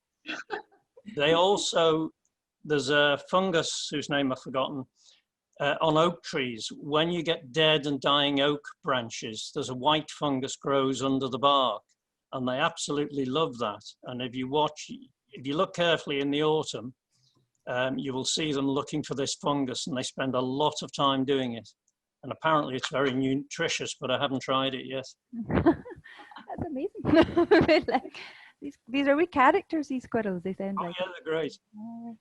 They also, there's a fungus whose name I've forgotten, on oak trees. When you get dead and dying oak branches, there's a white fungus grows under the bark, and they absolutely love that. And if you look carefully in the autumn, you will see them looking for this fungus, and they spend a lot of time doing it. And apparently it's very nutritious, but I haven't tried it yet. That's amazing. These are wee characters, these squirrels, they sound like. Yeah, they're great.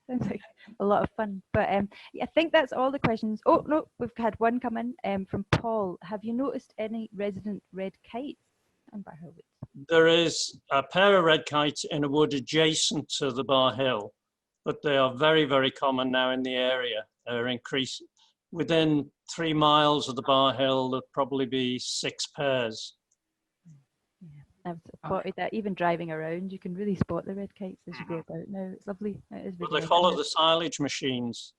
Sounds like a lot of fun. But yeah, I think that's all the questions. Oh, no, we've had one come in from Paul. Have you noticed any resident red kites on Barrhill Wood? There is a pair of red kites in a wood adjacent to the Barrhill, but they are very, very common now in the area. They're increasing. Within 3 miles of the Barrhill, there'll probably be 6 pairs. Yeah, I've spotted that. Even driving around, you can really spot the red kites as you go about now. It's lovely. It is really But they follow the silage machines.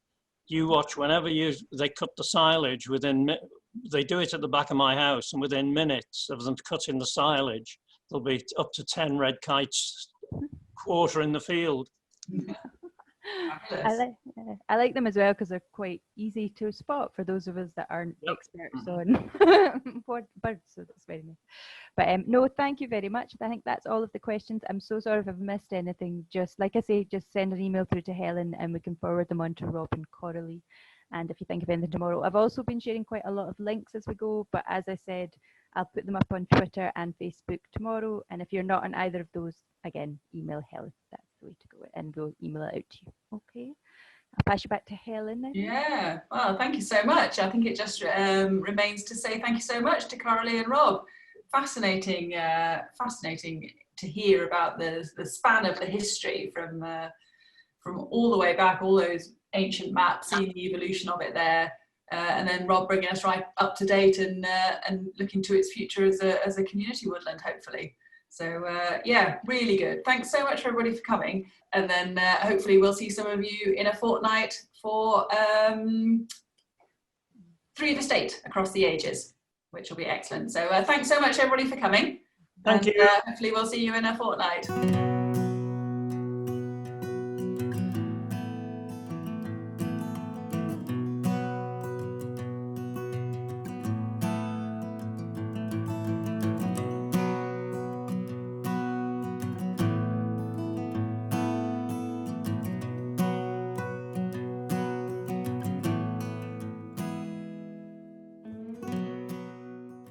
You watch whenever they cut the silage they do it at the back of my house, and within minutes of them cutting the silage, there'll be up to 10 red kites quartering the field. I like them as well because they're quite easy to spot for those of us that aren't experts on birds, so that's very nice. But no, thank you very much. I think that's all of the questions. I'm so sorry if I've missed anything. Just like I say, just send an email through to Helen and we can forward them on to Rob and Coralie. And if you think of anything tomorrow, I've also been sharing quite a lot of links as we go, but as I said, I'll put them up on Twitter and Facebook tomorrow. And if you're not on either of those, again, email Helen. That's the way to go, and we'll email it out to you. Okay, I'll pass you back to Helen then. Yeah, well, thank you so much. I think it just remains to say thank you so much to Coralie and Rob. Fascinating to hear about the span of the history from all the way back, all those ancient maps, seeing the evolution of it there, and then Rob bringing us right up to date and looking to its future as a community woodland, hopefully. So yeah, really good. Thanks so much for everybody for coming, and then hopefully we'll see some of you in a fortnight for 3 of Estate across the ages, which will be excellent. So thanks so much everybody for coming. Thank you. Hopefully we'll see you in a fortnight.